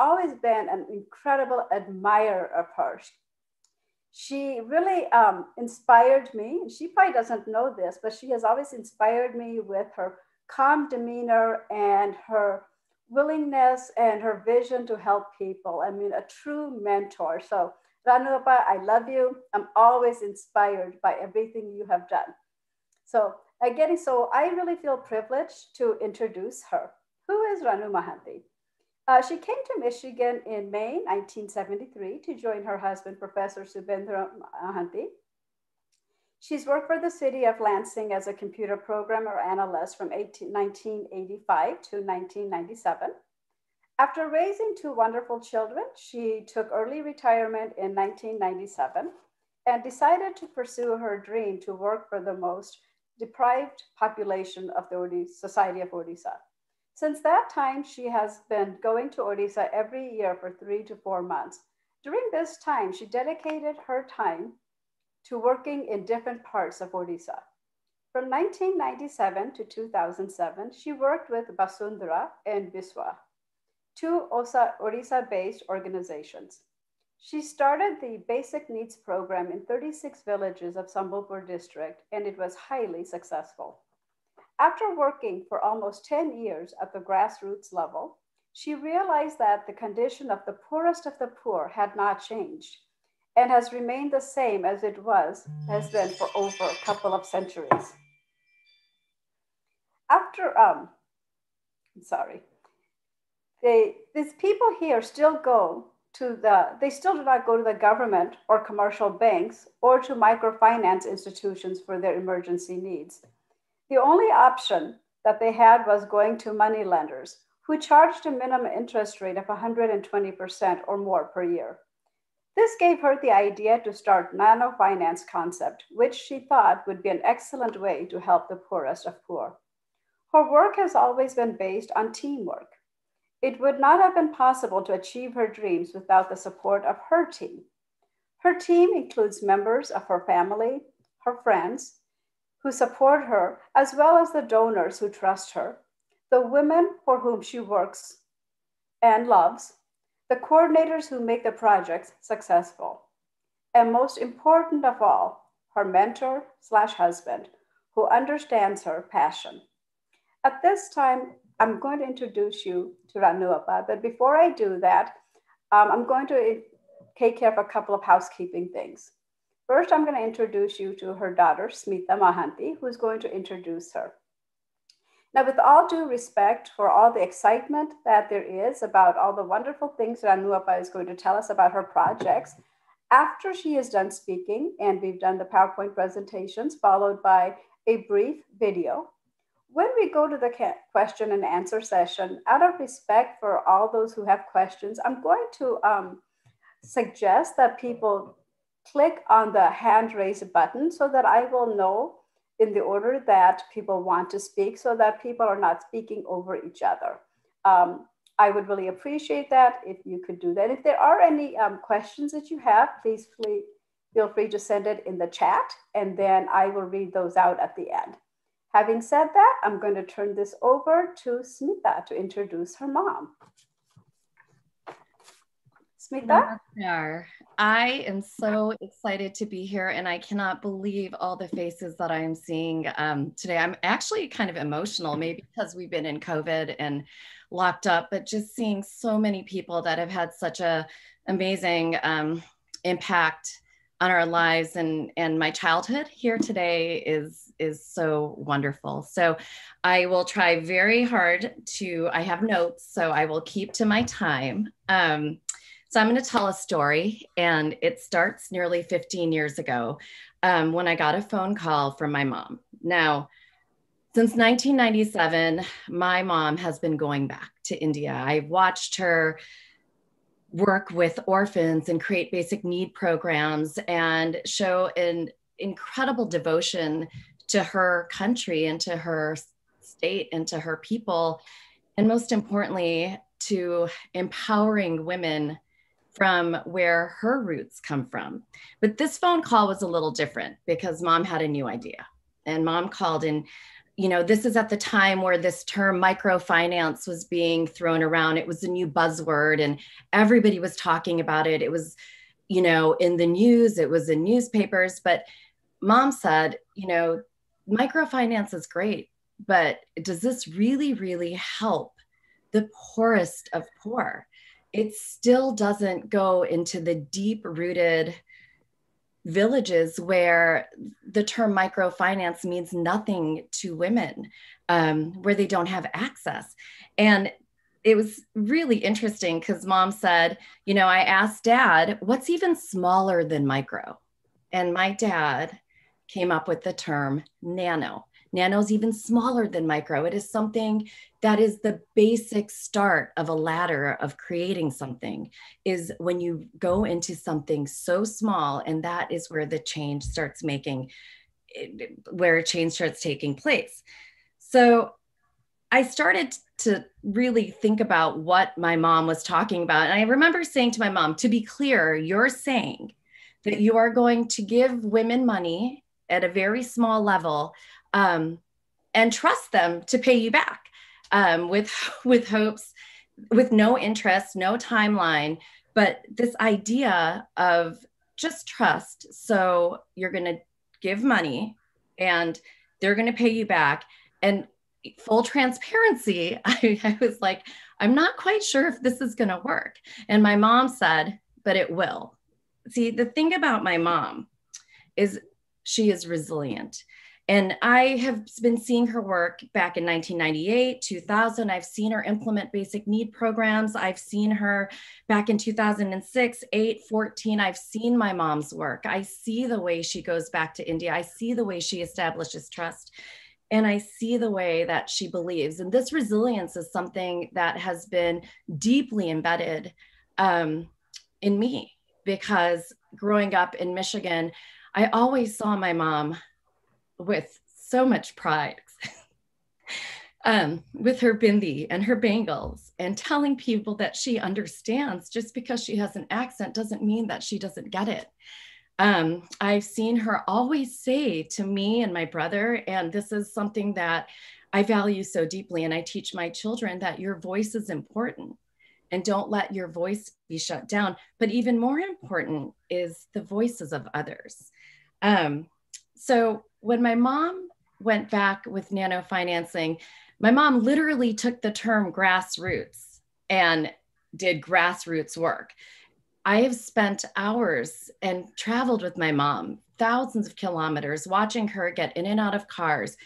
always been an incredible admirer of hers. She really inspired me. And she probably doesn't know this, but she has always inspired me with her calm demeanor and her willingness and her vision to help people. I mean, a true mentor. So, Ranuapa, I love you. I'm always inspired by everything you have done. So, so I really feel privileged to introduce her. Who is Ranu Mahanti? She came to Michigan in May 1973 to join her husband, Professor Subendra Mahanti. She's worked for the city of Lansing as a computer programmer analyst from 1985 to 1997. After raising two wonderful children, she took early retirement in 1997 and decided to pursue her dream to work for the most deprived population of the Society of Odisha. Since that time, she has been going to Odisha every year for 3 to 4 months. During this time, she dedicated her time to working in different parts of Odisha. From 1997 to 2007, she worked with Basundhara and Biswa, two Odisha-based organizations. She started the Basic Needs Program in 36 villages of Sambalpur district, and it was highly successful. After working for almost 10 years at the grassroots level, she realized that the condition of the poorest of the poor had not changed and has remained the same as it has been for over a couple of centuries. These people here still they still do not go to the government or commercial banks or to microfinance institutions for their emergency needs. The only option that they had was going to money lenders who charged a minimum interest rate of 120% or more per year. This gave her the idea to start Nano Finance concept, which she thought would be an excellent way to help the poorest of poor. Her work has always been based on teamwork. It would not have been possible to achieve her dreams without the support of her team. Her team includes members of her family, her friends, who support her, as well as the donors who trust her, the women for whom she works and loves, the coordinators who make the projects successful, and most important of all, her mentor/husband, who understands her passion. At this time, I'm going to introduce you to Ranuapa, but before I do that, I'm going to take care of a couple of housekeeping things. First, I'm going to introduce you to her daughter, Smita Mahanti, who's going to introduce her. Now, with all due respect for all the excitement that there is about all the wonderful things Ranuapa is going to tell us about her projects, after she is done speaking, and we've done the PowerPoint presentations, followed by a brief video, when we go to the question and answer session, out of respect for all those who have questions, I'm going to suggest that people click on the hand raise button so that I will know in the order that people want to speak so that people are not speaking over each other. I would really appreciate that if you could do that. If there are any questions that you have, please feel free to send it in the chat and then I will read those out at the end. Having said that, I'm going to turn this over to Smita to introduce her mom. Smita? I am so excited to be here and I cannot believe all the faces that I am seeing today. I'm actually kind of emotional, maybe because we've been in COVID and locked up, but just seeing so many people that have had such a amazing impact on our lives and my childhood here today is so wonderful. So I will try very hard I have notes, so I will keep to my time. So I'm going to tell a story, and it starts nearly 15 years ago when I got a phone call from my mom. Now, since 1997, my mom has been going back to India. I've watched her work with orphans and create basic need programs and show an incredible devotion to her country and to her state and to her people. And most importantly, to empowering women from where her roots come from. But this phone call was a little different because mom had a new idea. And mom called and this is at the time where this term microfinance was being thrown around. It was a new buzzword and everybody was talking about it. It was, in the news, it was in newspapers, but mom said, microfinance is great, but does this really, really help the poorest of poor? It still doesn't go into the deep rooted villages where the term microfinance means nothing to women, where they don't have access. And it was really interesting because mom said, I asked dad, what's even smaller than micro? And my dad came up with the term nano. Nano is even smaller than micro. It is something that is the basic start of a ladder of creating something, is when you go into something so small, and that is where the change starts taking place. So I started to really think about what my mom was talking about. And I remember saying to my mom, to be clear, you're saying that you are going to give women money at a very small level, and trust them to pay you back, with hopes, with no interest, no timeline, but this idea of just trust. So you're going to give money and they're going to pay you back. And full transparency, I was like, I'm not quite sure if this is going to work. And my mom said, but it will. See, the thing about my mom is she is resilient. And I have been seeing her work back in 1998, 2000. I've seen her implement basic need programs. I've seen her back in 2006, 8, 14. I've seen my mom's work. I see the way she goes back to India. I see the way she establishes trust. And I see the way that she believes. And this resilience is something that has been deeply embedded in me, because growing up in Michigan, I always saw my mom with so much pride, with her bindi and her bangles, and telling people that she understands. Just because she has an accent doesn't mean that she doesn't get it. I've seen her always say to me and my brother, and this is something that I value so deeply, and I teach my children, that your voice is important and don't let your voice be shut down. But even more important is the voices of others. So when my mom went back with nano financing, my mom literally took the term grassroots and did grassroots work. I have spent hours and traveled with my mom, thousands of kilometers, watching her get in and out of cars,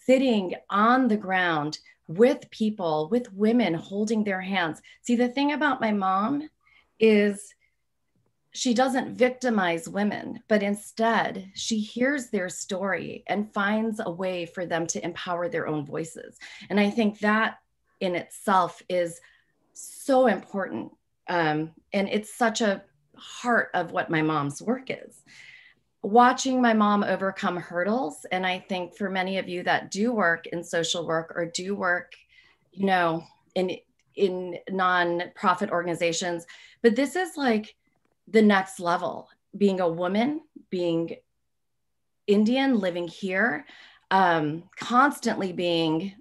sitting on the ground with people, with women, holding their hands. See, the thing about my mom is she doesn't victimize women, but instead she hears their story and finds a way for them to empower their own voices. And I think that in itself is so important. And it's such a heart of what my mom's work is. Watching my mom overcome hurdles. And I think for many of you that do work in social work or do work, in nonprofit organizations, but this is like the next level, being a woman, being Indian, living here, constantly being,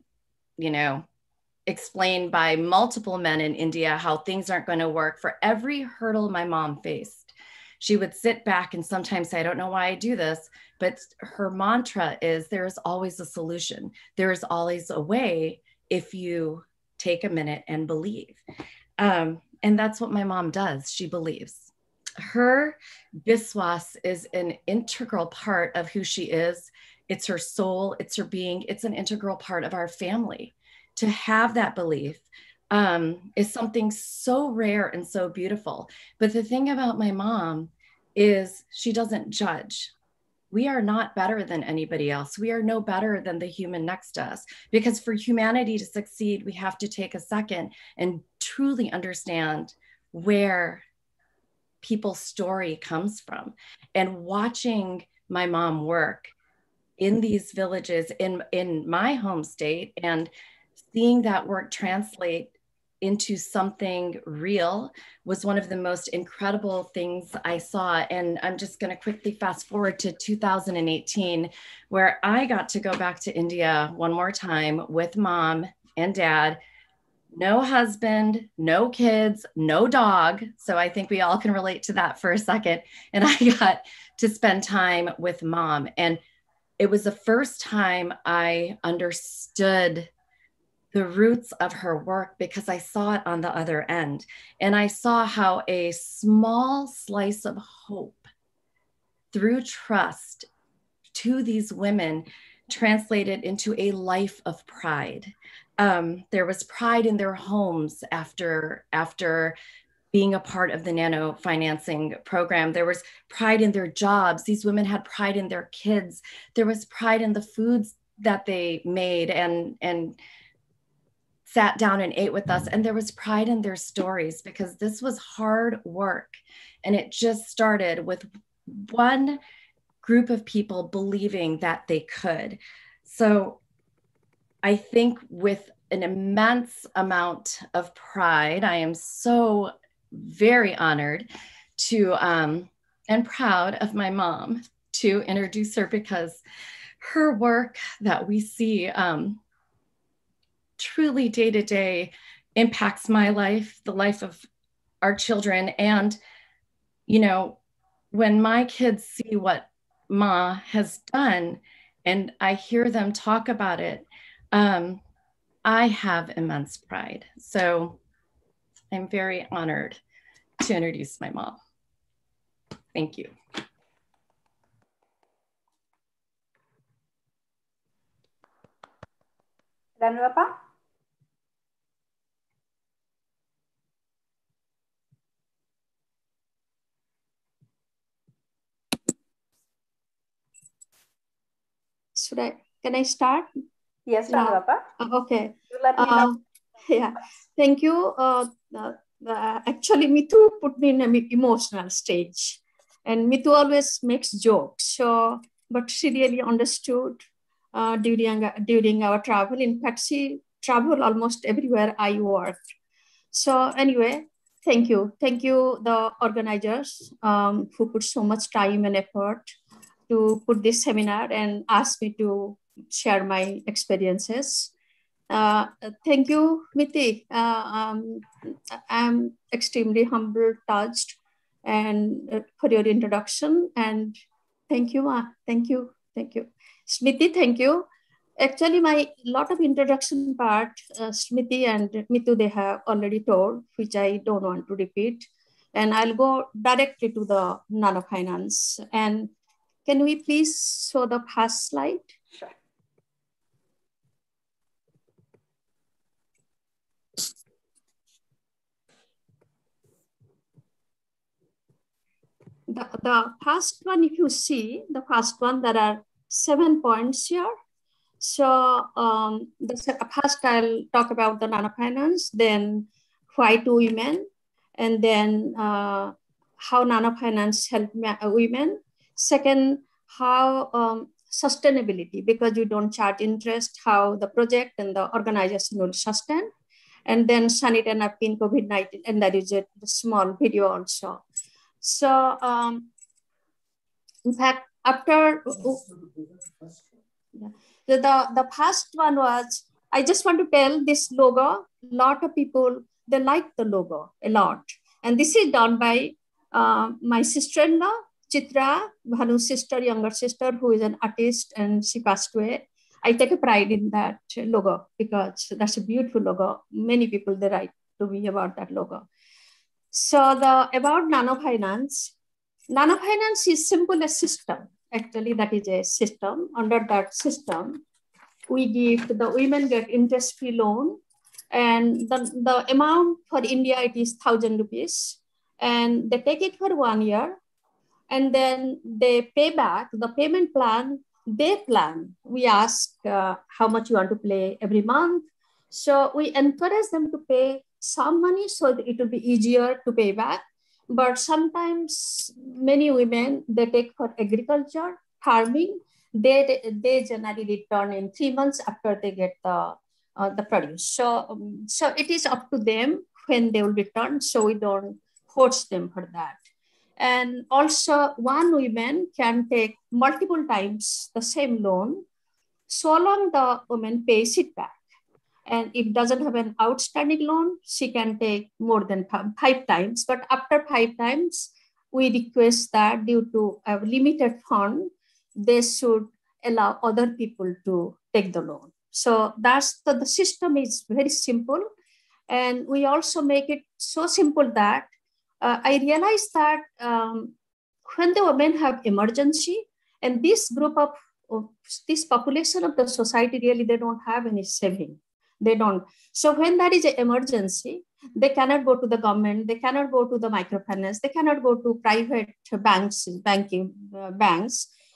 explained by multiple men in India how things aren't going to work. For every hurdle my mom faced, she would sit back and sometimes say, I don't know why I do this, but her mantra is, there is always a solution. There is always a way if you take a minute and believe. And that's what my mom does. She believes. Her Biswas is an integral part of who she is. It's her soul, it's her being, it's an integral part of our family. To have that belief is something so rare and so beautiful. But the thing about my mom is she doesn't judge. We are not better than anybody else. We are no better than the human next to us, because for humanity to succeed, we have to take a second and truly understand where people's story comes from. And watching my mom work in these villages in my home state and seeing that work translate into something real was one of the most incredible things I saw. And I'm just going to quickly fast forward to 2018, where I got to go back to India one more time with mom and dad. No husband, no kids, no dog. So I think we all can relate to that for a second. And I got to spend time with mom. And it was the first time I understood the roots of her work, because I saw it on the other end. And I saw how a small slice of hope through trust to these women translated into a life of pride. There was pride in their homes after being a part of the Nano financing program. There was pride in their jobs. These women had pride in their kids. There was pride in the foods that they made and sat down and ate with us. And there was pride in their stories, because this was hard work. And it just started with one group of people believing that they could. So I think with an immense amount of pride, I am so very honored to and proud of my mom to introduce her, because her work that we see truly day to day impacts my life, the life of our children. And, you know, when my kids see what Ma has done and I hear them talk about it, I have immense pride. So I'm very honored to introduce my mom. Thank you. Dan Bapak? Can I start? Yes, Dan Bapak. Okay. You let me know. Yeah, thank you. Actually, Mitu put me in an emotional stage, and Mitu always makes jokes. So, but she really understood during our travel. In fact, she traveled almost everywhere I worked. So anyway, thank you, the organizers who put so much time and effort to put this seminar and ask me to share my experiences. Thank you, Miti. I'm extremely humble, touched, and for your introduction. And thank you, Ma. Thank you. Smiti, thank you. Actually, my lot of introduction part, Smiti and Mitu, they have already told, which I don't want to repeat. And I'll go directly to the Nano Finance. And can we please show the first slide? Sure. The first one, if you see, the first one, there are 7 points here. So first I'll talk about the Nano Finance, then why to women, and then how Nano Finance help women. Second, how sustainability, because you don't charge interest, how the project and the organization will sustain. And then sanit and napkin COVID-19, and that is a small video also. So in fact, after the first one was, I just want to tell this logo, a lot of people, they like the logo a lot. And this is done by my sister-in-law, Chitra, Bhanu's sister, younger sister, who is an artist, and she passed away. I take a pride in that logo because that's a beautiful logo. Many people, they write to me about that logo. So about Nano Finance. Nano Finance is simple a system. Actually, that is a system. Under that system, we give the women get interest-free loan, and the amount for India, it is 1,000 rupees, and they take it for 1 year, and then they pay back the payment plan. They plan. We ask how much you want to pay every month. So we encourage them to pay some money so that it will be easier to pay back. But sometimes many women, they take for agriculture, farming, they generally return in 3 months after they get the the produce. So it is up to them when they will return. So we don't force them for that. And also one woman can take multiple times the same loan, so long the woman pays it back. And if doesn't have an outstanding loan, she can take more than 5 times. But after 5 times, we request that due to a limited fund, they should allow other people to take the loan. So that's the system is very simple. And we also make it so simple that I realized that when the women have emergency, and this group of this population of the society, really, they don't have any saving. They don't. So when there is an emergency, they cannot go to the government, they cannot go to the microfinance, they cannot go to private banks.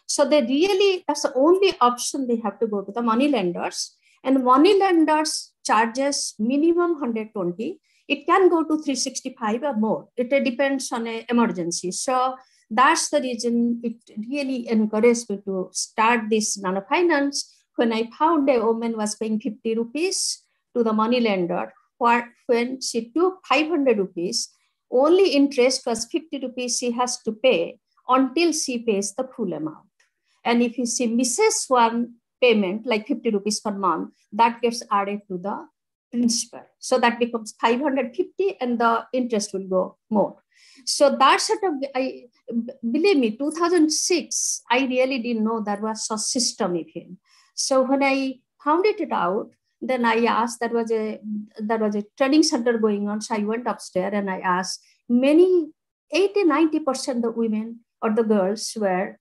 So they really, that's the only option, they have to go to the money lenders. And money lenders charges minimum 120. It can go to 365 or more. It depends on an emergency. So that's the reason it really encouraged me to start this Nano Finance. When I found a woman was paying 50 rupees to the money lender, when she took 500 rupees, only interest was 50 rupees she has to pay until she pays the full amount. And if she misses one payment, like 50 rupees per month, that gets added to the principal. So that becomes 550 and the interest will go more. So that sort of, believe me, 2006, I really didn't know there was a system even. So when I found it out, then I asked, there was a training center going on. So I went upstairs and I asked many, 80-90% of the women or the girls were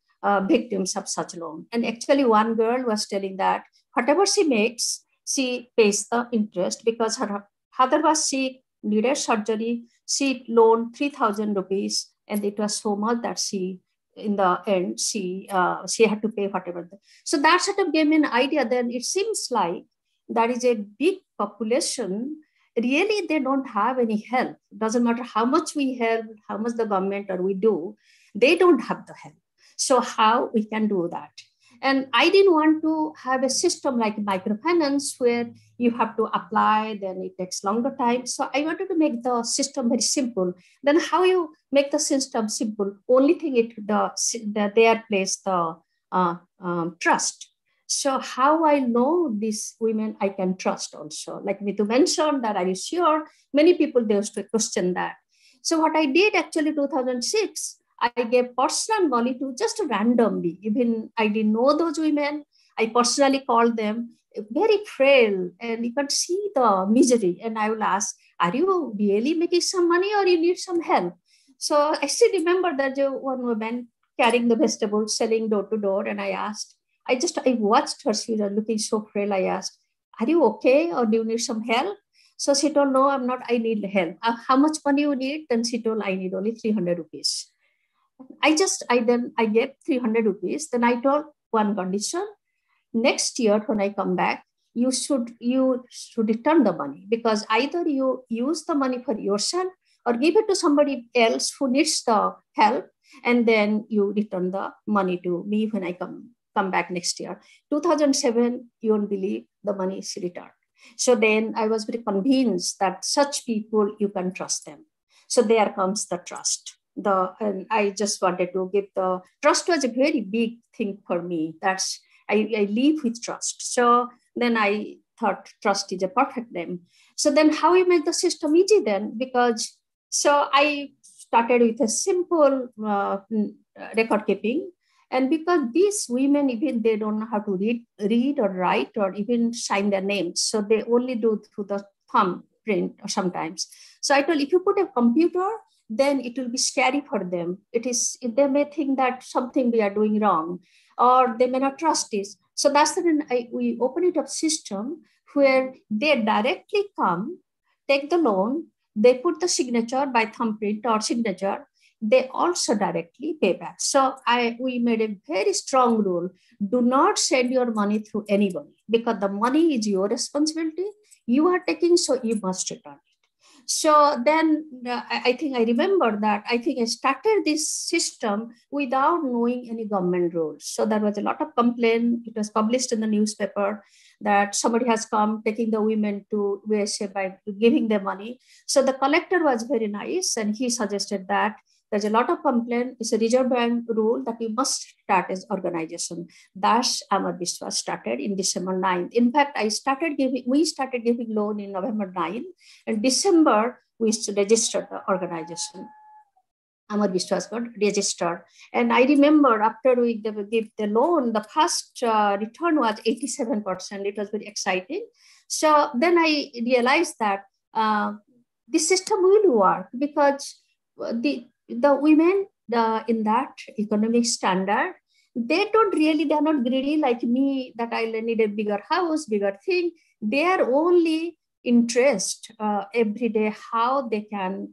victims of such loan. And actually one girl was telling that whatever she makes, she pays the interest, because her father was sick, needed surgery. She loaned 3,000 rupees, and it was so much that she, in the end, she had to pay whatever. So that sort of gave me an idea. Then it seems like that is a big population. Really, they don't have any help. Doesn't matter how much we help, how much the government or we do, they don't have the help. So how we can do that? And I didn't want to have a system like microfinance where you have to apply, then it takes longer time. So I wanted to make the system very simple. Then how you make the system simple? Only thing there plays the trust. So how I know these women I can trust also. Like Mitu mentioned that, are you sure? Many people, they used to question that. So what I did actually 2006, I gave personal money to just randomly. Even I didn't know those women. I personally called them, very frail, and you can see the misery. And I will ask, are you really making some money or you need some help? So I still remember that one woman carrying the vegetables, selling door to door. And I asked, I watched her, she was looking so frail. I asked, are you okay or do you need some help? So she told, no, I'm not, I need help. How much money you need? Then she told, I need only 300 rupees. I gave 300 rupees. Then I told one condition: next year when I come back, you should return the money, because either you use the money for yourself or give it to somebody else who needs the help, and then you return the money to me when I come back next year. 2007, you won't believe, the money is returned. So then I was very convinced that such people, you can trust them. So there comes the trust. And I just wanted to give the trust was a very big thing for me. That's I live with trust. So then I thought trust is a perfect name. So then how you make the system easy then? Because so I started with a simple record keeping. And because these women, even they don't know how to read or write or even sign their names. So they only do through the thumbprint or sometimes. So I told, if you put a computer, then it will be scary for them. They may think that something we are doing wrong, or they may not trust this. So that's the reason we open it up system where they directly come, take the loan, they put the signature by thumbprint or signature, they also directly pay back. So we made a very strong rule: do not send your money through anybody, because the money is your responsibility. You are taking, so you must return it. So then I think I remember that I think I started this system without knowing any government rules. So there was a lot of complaint. It was published in the newspaper that somebody has come taking the women to USA by giving them money. So the collector was very nice and he suggested that there's a lot of complaint. It's a Reserve Bank rule that you must start as organization. Thus, Amar Vishwas started in December 9th. In fact, we started giving loan in November 9th. In December, we used to register the organization. Amar Vishwas got registered. And I remember after we gave the loan, the first return was 87%. It was very exciting. So then I realized that this system will work because the women in that economic standard, they're not greedy like me that I need a bigger house, bigger thing. They are only interest every day how they can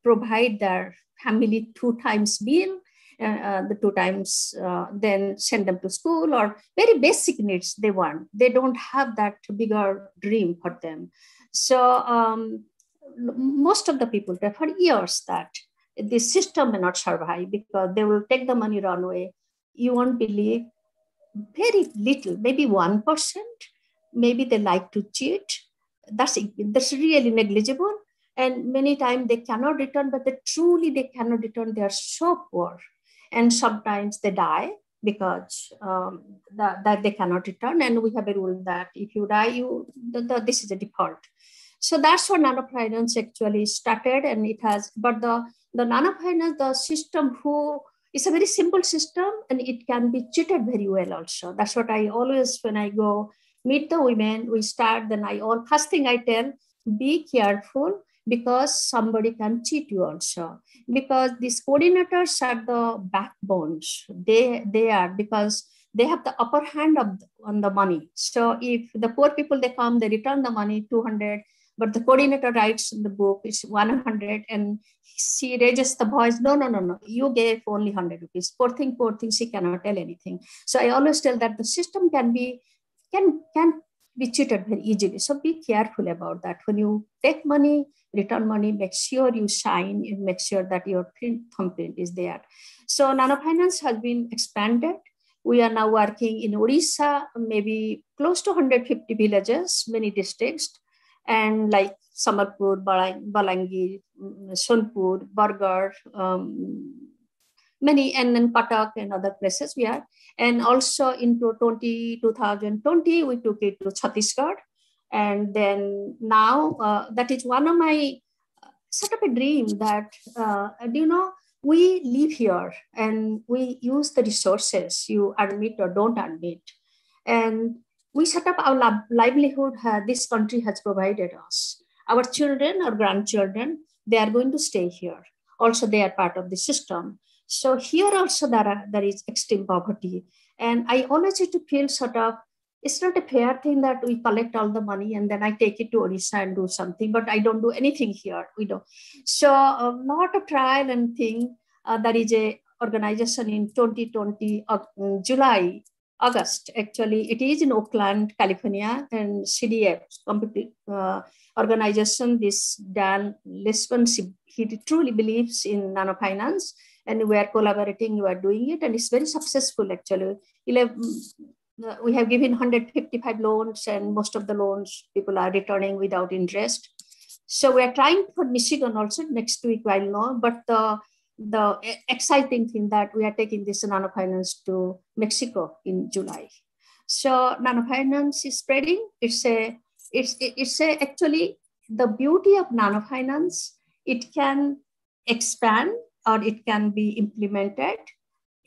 provide their family 2 times meal, the 2 times, then send them to school, or very basic needs they want. They don't have that bigger dream for them. So most of the people for years that this system may not survive because they will take the money, run away. You won't believe, very little, maybe 1%, maybe they like to cheat. That's really negligible. And many times they cannot return, but they cannot return. They are so poor. And sometimes they die because that they cannot return. And we have a rule that if you die, this is a default. So that's what Nano Finance actually started. And it has, but the Nano Finance, the system it's a very simple system and it can be cheated very well also. That's what I always, when I go meet the women, we start, then first thing I tell, be careful because somebody can cheat you also. Because these coordinators are the backbones. They are, because they have the upper hand on the money. So if the poor people, they come, they return the money, 200, but the coordinator writes in the book, it's 100, and she raises the voice, no, you gave only 100 rupees. Poor thing, she cannot tell anything. So I always tell that the system can be cheated very easily. So be careful about that. When you take money, return money, make sure you sign and make sure that your thumbprint is there. So Nano Finance has been expanded. We are now working in Odisha, maybe close to 150 villages, many districts, and like Sambalpur, Balangir, Sonpur, Bargarh, many, and then Cuttack and other places we are. And also in 2020, we took it to Chhattisgarh. And then now that is one of my sort of a dream that, we live here and we use the resources, you admit or don't admit. And we set up our livelihood, this country has provided us. Our children or grandchildren, they are going to stay here. Also, they are part of the system. So here also there is extreme poverty. And I always used to feel sort of, it's not a fair thing that we collect all the money and then I take it to Odisha and do something, but I don't do anything here. We don't. So a lot of trial and thing. There is a organization in 2020, August, actually. It is in Oakland, California, and CDF, organization, this Dan Lisbon, he truly believes in Nano Finance, and we are collaborating, we are doing it, and it's very successful, actually. We have given 155 loans, and most of the loans people are returning without interest. So we are trying for Michigan also next week, I'll know, but the exciting thing that we are taking this Nano Finance to Mexico in July. So Nano Finance is spreading. It's actually the beauty of Nano Finance. It can expand or it can be implemented.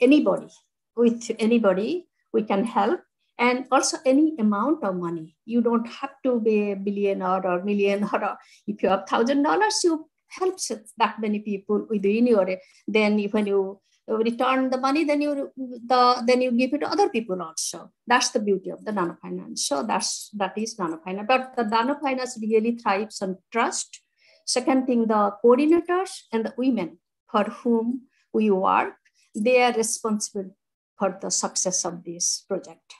With anybody, we can help, and also any amount of money. You don't have to be a billionaire or millionaire. Or if you have $1,000, you helps that many people within your. Then when you return the money, then you give it to other people also. That's the beauty of the Nano Finance. So that is Nano Finance. But the Nano Finance really thrives on trust. Second thing, the coordinators and the women for whom we work, they are responsible for the success of this project.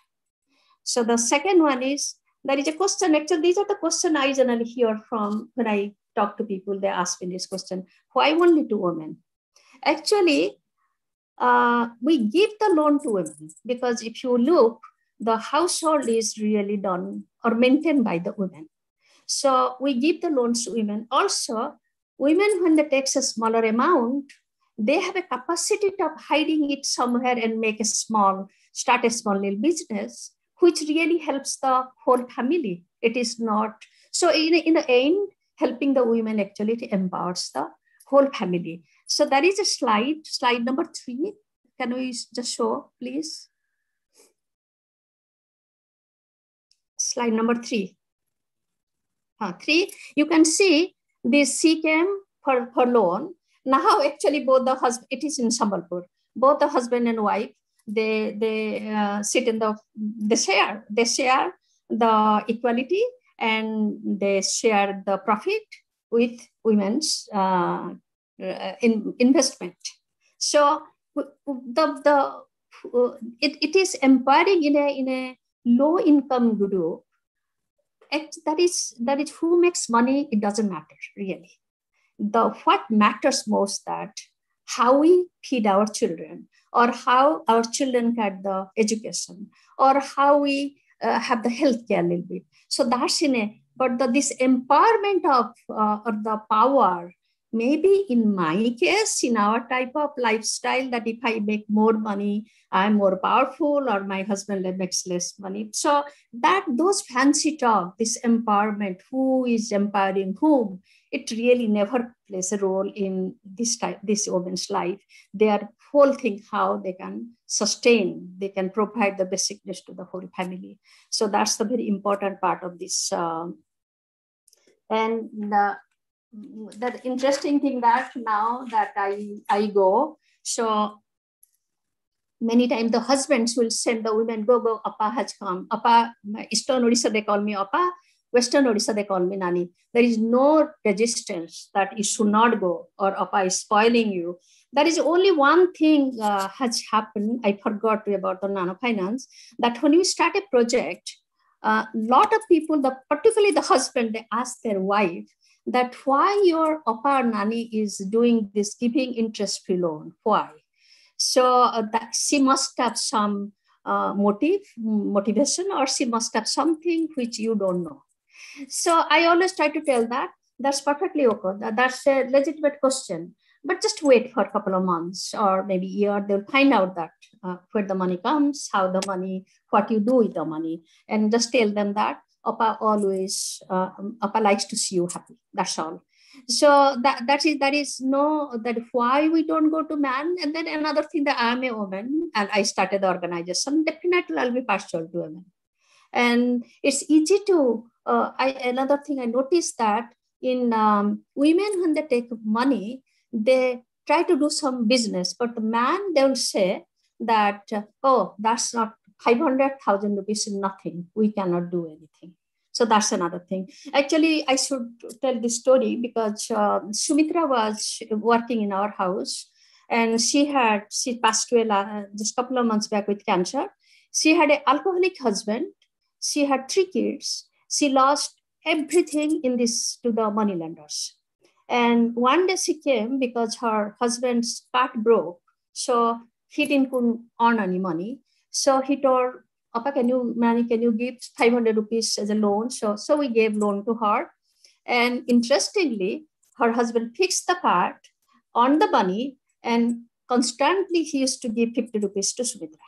So the second one is, there is a question, actually these are the questions I generally hear from when I talk to people, they ask me this question, why only to women? Actually, we give the loan to women because if you look, the household is really done or maintained by the women. So we give the loans to women. Also, women, when they take a smaller amount, they have a capacity of hiding it somewhere and start a small little business, which really helps the whole family. It is not, so in the end, helping the women actually empowers the whole family. So that is a slide number 3. Can we just show, please? Slide number 3. 3, you can see this C came for loan. Now actually both the husband, it is in Sambalpur, both the husband and wife, they sit in they share the equality and they share the profit with women's investment. So it is empowering in a low income group. That is who makes money. It doesn't matter really. What matters most that how we feed our children, or how our children get the education, or how we have the healthcare a little bit. So that's this empowerment of the power. Maybe in my case, in our type of lifestyle, that if I make more money, I'm more powerful, or my husband makes less money. So those fancy talk, this empowerment, who is empowering whom, it really never plays a role in this woman's life. Their whole thing, how they can sustain, they can provide the basic needs to the whole family. So that's the very important part of this. The interesting thing that now that I go, so many times the husbands will send the women, go, Appa has come. Appa, Eastern Odisha, they call me Appa. Western Odisha, they call me Nani. There is no resistance that you should not go, or Appa is spoiling you. There is only one thing has happened. I forgot about the Nano Finance, that when you start a project, a lot of people, particularly the husband, they ask their wife that why your Appa or Nani is doing this, giving interest-free loan, why? So that she must have some motivation, or she must have something which you don't know. So I always try to tell that's perfectly okay. That's a legitimate question, but just wait for a couple of months or maybe a year. They'll find out that where the money comes, how the money, what you do with the money, and just tell them that Appa always, Appa likes to see you happy. That's all. So that is why we don't go to man. And then another thing, that I'm a woman and I started the organization, definitely I'll be partial to women. And it's easy to, another thing I noticed that in women, when they take money, they try to do some business, but the man, they will say that, oh, that's not 500,000 rupees, nothing. We cannot do anything. So that's another thing. Actually, I should tell this story because Sumitra was working in our house, and she passed away just a couple of months back with cancer. She had an alcoholic husband. She had 3 kids. She lost everything in this to the moneylenders. And one day she came because her husband's cart broke. So he couldn't earn any money. So he told, Appa, can you give 500 rupees as a loan? So we gave loan to her. And interestingly, her husband fixed the cart on the money, and constantly he used to give 50 rupees to Sumitra.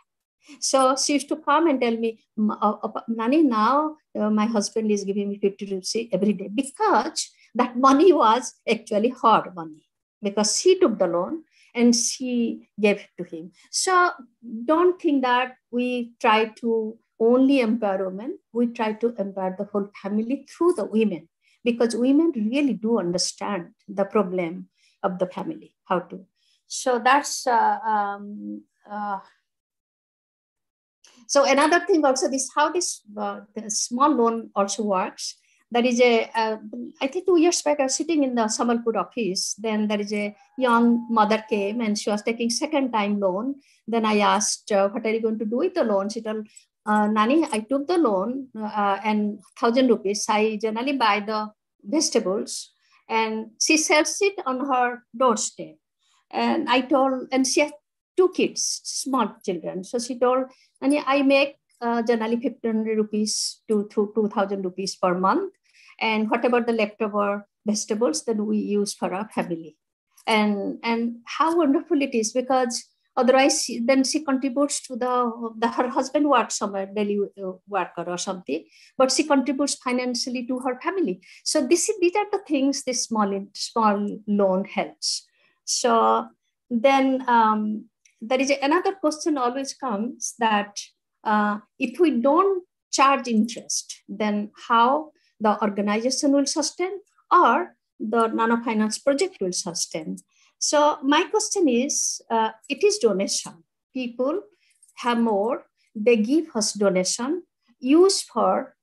So she used to come and tell me, Nani, now my husband is giving me 50 rupees every day, because that money was actually her money, because she took the loan and she gave it to him. So don't think that we try to only empower women. We try to empower the whole family through the women, because women really do understand the problem of the family, how to. So that's, so another thing also, how this the small loan also works. There is I think 2 years back, I was sitting in the Sambalpur office. Then there is a young mother came and she was taking second time loan. Then I asked, what are you going to do with the loan? She told, Nani, I took the loan and 1,000 rupees. I generally buy the vegetables and she sells it on her doorstep. And and she has 2 kids, small children. So she told, and I make generally 1,500 rupees to 2,000 rupees per month. And whatever the leftover vegetables, then we use for our family. And how wonderful it is, because otherwise then she contributes to her husband works somewhere, daily worker or something, but she contributes financially to her family. So these are the things this small loan helps. So then there is another question always comes that if we don't charge interest, then how the organization will sustain, or the Nano Finance project will sustain. So my question is, it is donation. People have more, they give us donation, use for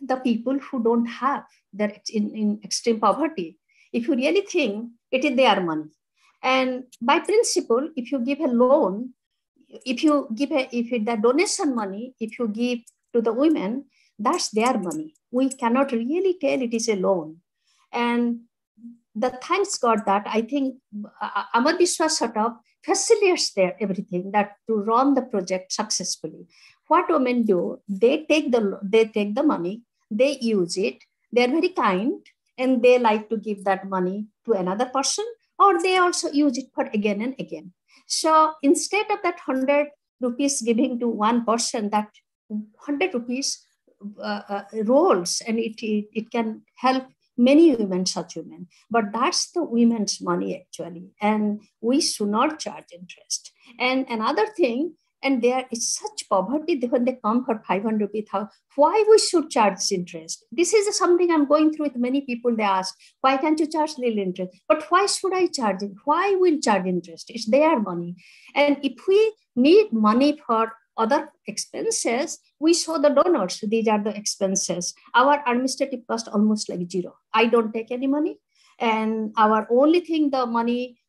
the people who don't have, they're in extreme poverty. If you really think, it is their money. And by principle, if you give a loan, if the donation money, if you give to the women, that's their money. We cannot really tell it is a loan. And thanks God that I think Amar Biswas sort of facilitates everything that to run the project successfully. What women do, they take the money, they use it, they're very kind, and they like to give that money to another person, or they also use it for again and again. So instead of that 100 rupees giving to one person, that 100 rupees rolls, and it can help many women, such women. But that's the women's money actually, and we should not charge interest. And another thing, and there is such poverty when they come for 500 rupees, why we should charge interest? This is something I'm going through with many people. They ask, why can't you charge little interest? But why should I charge it? Why will charge interest? It's their money. And if we need money for other expenses, we show the donors, these are the expenses. Our administrative cost almost like zero. I don't take any money. And our only thing, the money,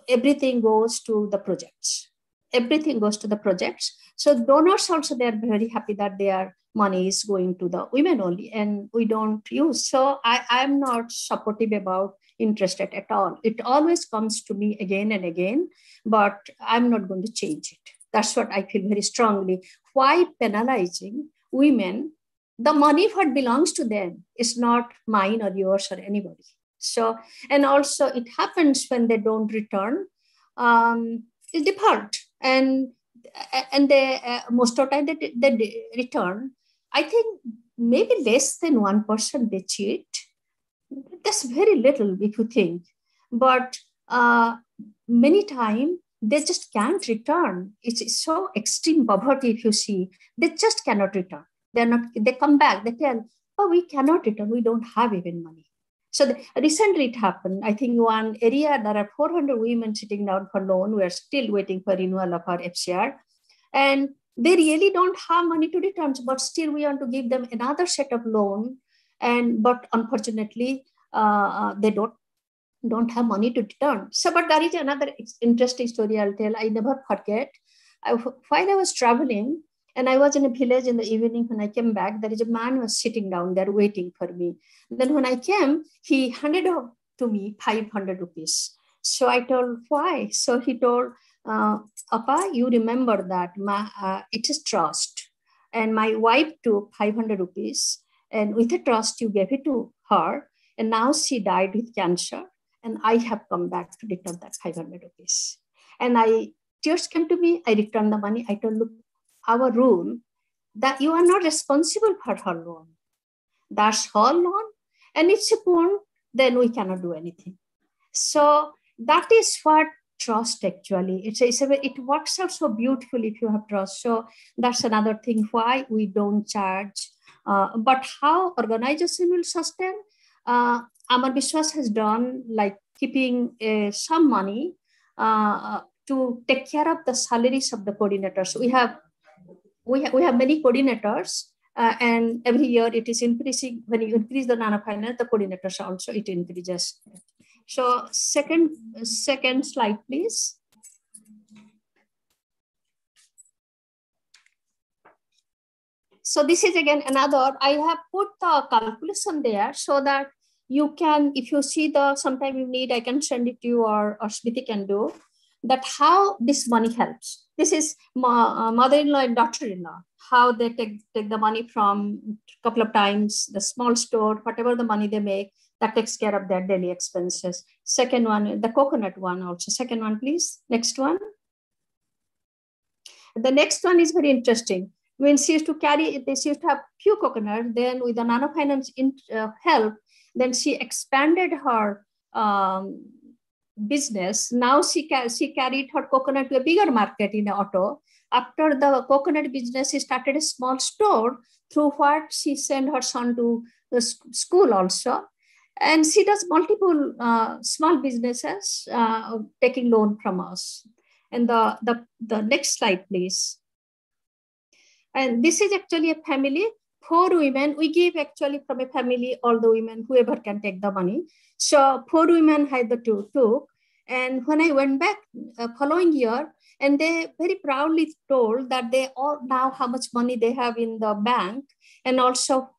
everything goes to the projects. Everything goes to the projects. So donors also, they're very happy that their money is going to the women only, and we don't use. So I'm not supportive about interest at all. It always comes to me again and again, but I'm not going to change it. That's what I feel very strongly. Why penalizing women? The money what belongs to them is not mine or yours or anybody. So, and also it happens when they don't return, it's default. And they most of the time they return. I think maybe less than 1% they cheat. That's very little if you think. But many times they just can't return. It's so extreme poverty if you see. They just cannot return. They come back, they tell, oh, we cannot return. We don't have even money. So recently it happened. I think one area, there are 400 women sitting down for loan. We are still waiting for renewal of our FCR. And they really don't have money to return, but still we want to give them another set of loan. But unfortunately, they don't have money to return. So, but there is another interesting story I'll tell. I never forget. While I was traveling, and I was in a village in the evening, when I came back, there is a man who was sitting down there waiting for me. Then when I came, he handed over to me 500 rupees. So I told, why? So he told, Appa, you remember that it is trust. And my wife took 500 rupees, and with a trust, you gave it to her. And now she died with cancer. And I have come back to return that 500 rupees. And tears came to me. I returned the money. I told, look, our rule that you are not responsible for her loan. That's her loan. And it's a loan, then we cannot do anything. So that is what trust actually. It works out so beautifully if you have trust. So that's another thing why we don't charge. But how organization will sustain? Amar Biswas has done like keeping some money to take care of the salaries of the coordinators. We have many coordinators, and every year it is increasing. When you increase the Nano Finance, the coordinators also it increases. So second slide, please. So this is again another. I have put the calculation there so that you can, if you see the, sometime you need, I can send it to you, or Smriti can do, that how this money helps. This is mother-in-law and daughter-in-law, how they take the money from a couple of times, the small store, whatever the money they make, that takes care of their daily expenses. Second one, the coconut one also. Second one, please. Next one. The next one is very interesting. When she used to carry, she used to have few coconuts, then with the Nano Finance help, then she expanded her business. Now she carried her coconut to a bigger market in the auto. After the coconut business, she started a small store through what she sent her son to the school also. And she does multiple small businesses taking loan from us. And the next slide, please. And this is actually a family, 4 women. We give actually from a family, all the women, whoever can take the money. So 4 women had the took. And when I went back following year, and they very proudly told that they all now how much money they have in the bank, and also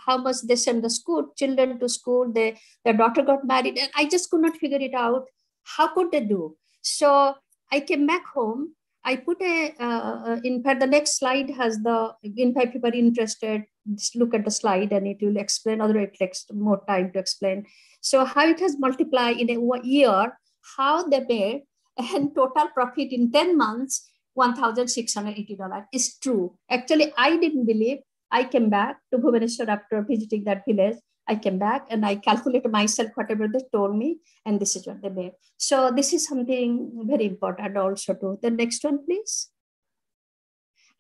how much they send the children to school. Their daughter got married, and I just could not figure it out. How could they do? So I came back home. I put in fact, the next slide has the, in fact, people are interested, just look at the slide and it will explain, otherwise it takes more time to explain. So how it has multiplied in a year, how they made, and total profit in 10 months, $1,680 is true. Actually, I didn't believe. I came back to Bhubaneswar after visiting that village. I came back and I calculated myself whatever they told me, and this is what they made. So this is something very important also too. The next one, please.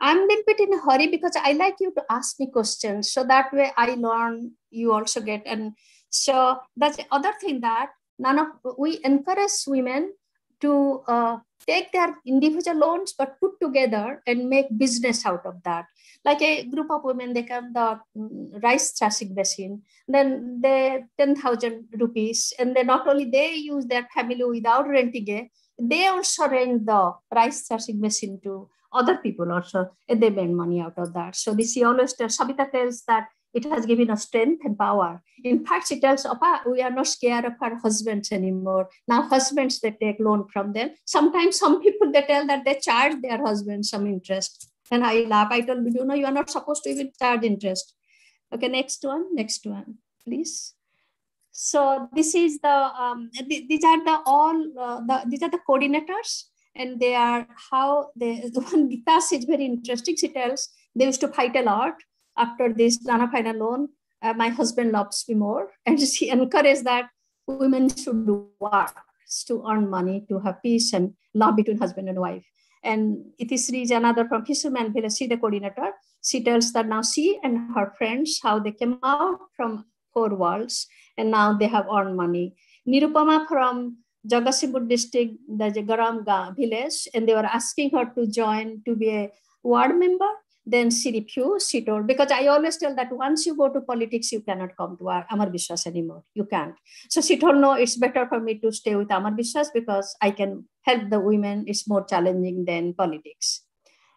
I'm a little bit in a hurry because I like you to ask me questions. So that way I learn, you also get. And so that's the other thing that we encourage women to take their individual loans, but put together and make business out of that. Like a group of women, they come the rice thrashing machine, then they 10,000 rupees, and then not only they use their family without renting it, they also rent the rice thrashing machine to other people also, and they made money out of that. So this always tells, Sabita tells that it has given us strength and power. In fact, she tells, Appa, we are not scared of our husbands anymore. Now husbands, they take loan from them. Sometimes some people, they tell that they charge their husbands some interest. And I laugh. I told you, you are not supposed to even charge interest. Okay, next one, please. So this is the, these are the coordinators. And they are the one Gita is very interesting. She tells they used to fight a lot after this Nano Finance loan. My husband loves me more, and she encouraged that women should work to earn money, to have peace and love between husband and wife. And Itisri is another from Fisherman Village, she the coordinator. She tells that now she and her friends, how they came out from 4 worlds and now they have earned money. Nirupama from Jagatsinghpur district, the Garam village, and they were asking her to join to be a ward member. Then she refused. She told, because I always tell that once you go to politics, you cannot come to Amar Biswas anymore. You can't. So she told, no, it's better for me to stay with Amar Biswas because I can help the women. It's more challenging than politics.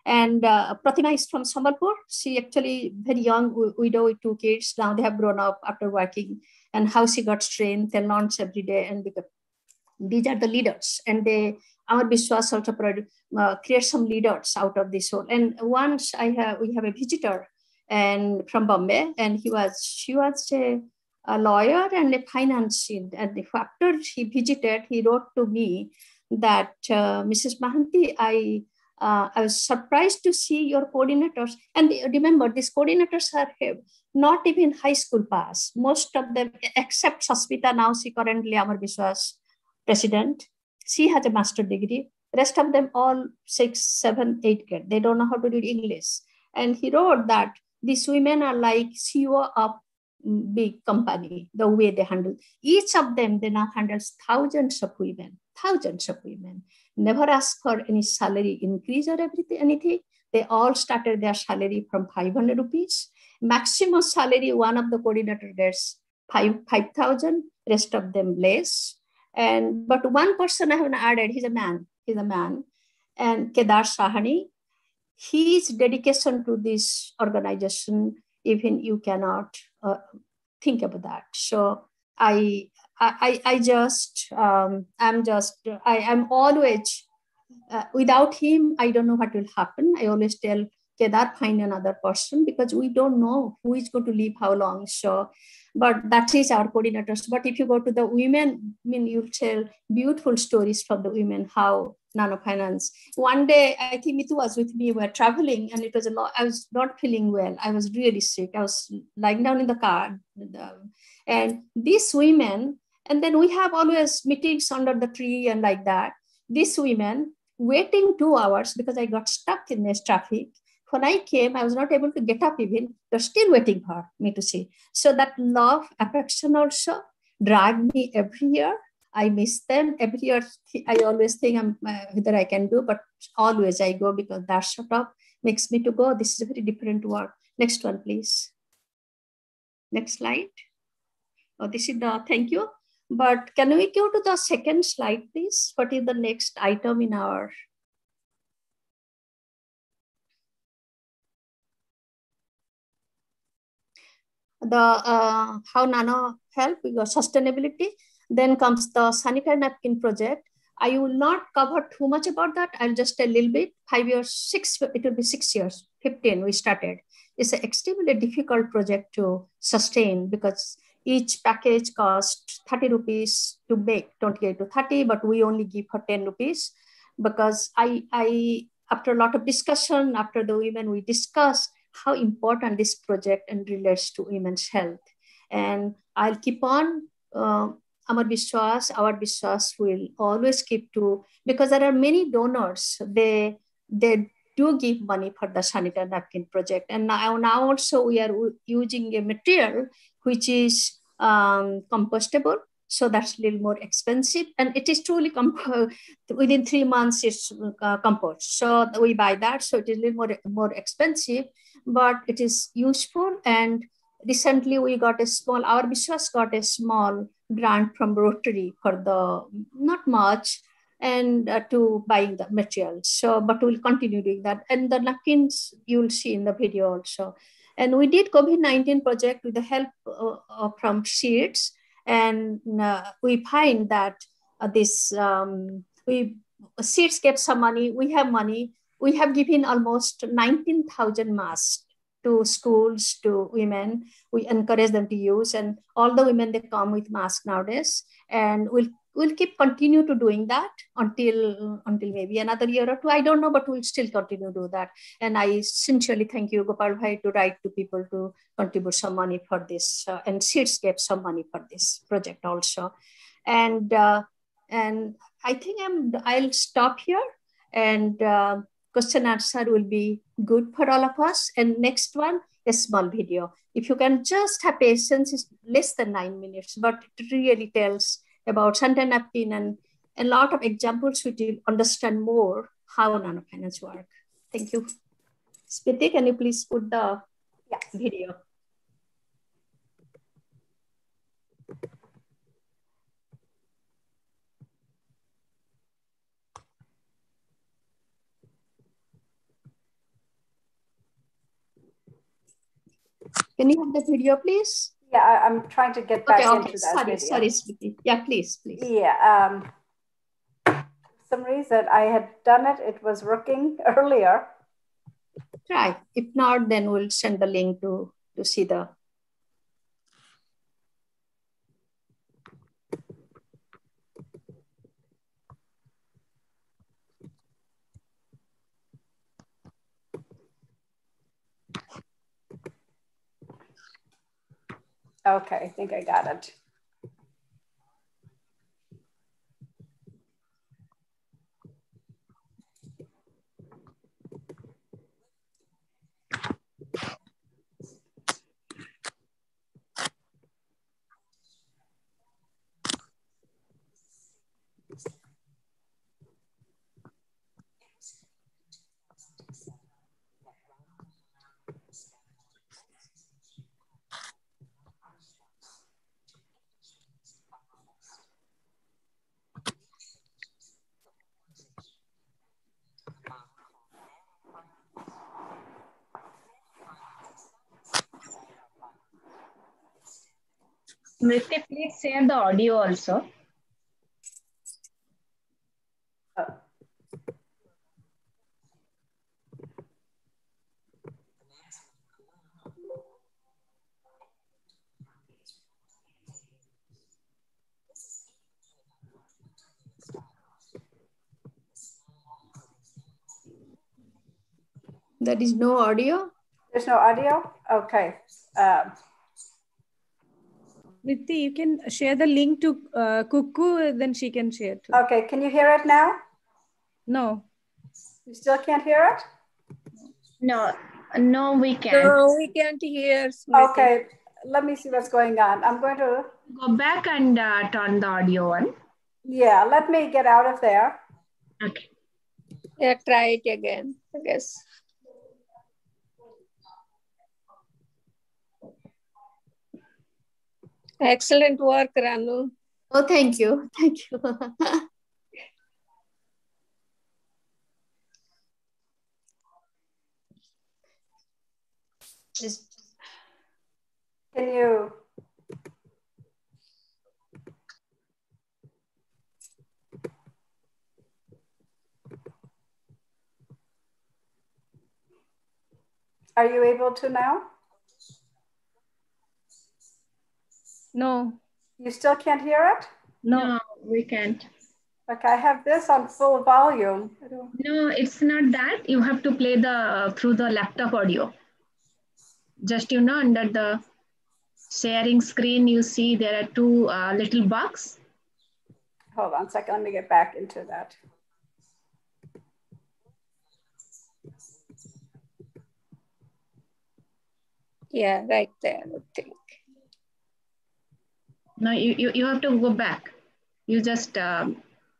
And Pratima is from Sambalpur. She actually very young widow with 2 kids. Now they have grown up after working, and how she got strength and learns every day. And because these are the leaders, and Amar Biswas also create some leaders out of this whole. And once we have a visitor and from Bombay, and she was a lawyer and a finance. And after he visited, he wrote to me that Mrs. Mahanti, I was surprised to see your coordinators. And remember, these coordinators are not even high school pass. Most of them, except Sasmita, now she currently Amar Biswas president. She has a master's degree. Rest of them all 6, 7, 8 grade. They don't know how to read English. And he wrote that these women are like CEO of big company, the way they handle. Each of them, they now handles thousands of women. Never ask for any salary increase or anything. They all started their salary from 500 rupees. Maximum salary, one of the coordinator gets 5,000, rest of them less. But one person I haven't added, he's a man. And Kedar Sahani, his dedication to this organization, even you cannot think about that. So I just I'm always without him. I don't know what will happen. I always tell Kedar, find another person, because we don't know who is going to live how long. So, but that is our coordinators. But if you go to the women, I mean, you'll tell beautiful stories from the women, how Nano Finance. One day, I think Mitu was with me, we were traveling, and it was a lot. I was not feeling well. I was really sick. I was lying down in the car. And these women, and then we have always meetings under the tree and like that. These women waiting 2 hours because I got stuck in this traffic. When I came, I was not able to get up even. They're still waiting for me to see. So that love, affection also dragged me every year. I miss them every year. I always think I'm whether I can do, but always I go because that sort of makes me to go. This is a very different work. Next one, please. Next slide. Oh, this is the thank you. But can we go to the second slide, please? What is the next item in our? The how Nano help with your sustainability. Then comes the sanitary napkin project. I will not cover too much about that. I'll just a little bit. 5 years, 6, it will be 6 years, 15 we started. It's an extremely difficult project to sustain because each package costs 30 rupees to make, 28 to 30, but we only give her 10 rupees because I after a lot of discussion, after the women, we discussed how important this project and relates to women's health. And I'll keep on, our Vishwas will always keep to, because there are many donors, they do give money for the sanitary napkin project. And now also we are using a material which is compostable. So that's a little more expensive, and it is truly within 3 months it's compost. So we buy that. So it is a little more expensive, but it is useful. And recently we got our Vishwas got a small grant from Rotary for the, not much, and to buying the materials. So, but we'll continue doing that. And the napkins you'll see in the video also. And we did COVID-19 project with the help from seeds. And we find that seeds get some money, we have money. We have given almost 19,000 masks to schools, to women. We encourage them to use, and all the women, they come with masks nowadays. And we'll keep continue to doing that until maybe another year or two. I don't know, but we'll still continue to do that. And I sincerely thank you, Gopal Bhai, to write to people to contribute some money for this, and seeds gave some money for this project also. And I think I'll stop here, and question answer will be good for all of us. And next one, a small video. If you can just have patience, it's less than 9 minutes, but it really tells about sanitary napkin and a lot of examples which you understand more how Nano Finance work. Thank you. Smriti, can you please put the video? Can you have the video, please? Yeah, I'm trying to get back into that video. Sorry, Smriti. Yeah, please. Yeah. For some reason I had done it. It was working earlier. Try. If not, then we'll send the link to see the. Okay, I think I got it. Smriti, please share the audio also. There is no audio. There's no audio? Okay. Smriti, you can share the link to Kuku, then she can share too. Okay, can you hear it now? No. You still can't hear it? No, no, we can't. No, we can't hear Smriti. Okay, let me see what's going on. I'm going to Go back and turn the audio on. Yeah, let me get out of there. Okay. Yeah, try it again, I guess. Excellent work, Ranu. Oh, thank you. Thank you. Can you? Are you able to now? No. You still can't hear it? No, we can't. Okay, I have this on full volume. No, it's not that. You have to play the through the laptop audio. Just, under the sharing screen, you see there are two little box. Hold on a second, let me get back into that. Yeah, right there, I think. No, you have to go back. You just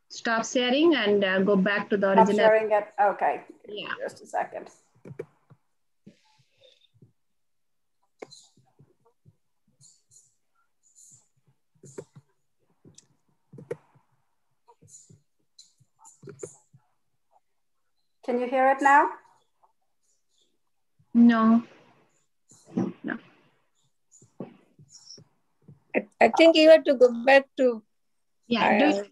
stop sharing and go back to the original. Stop sharing it? Okay, yeah. Just a second. Can you hear it now? No. No. I think you have to go back to your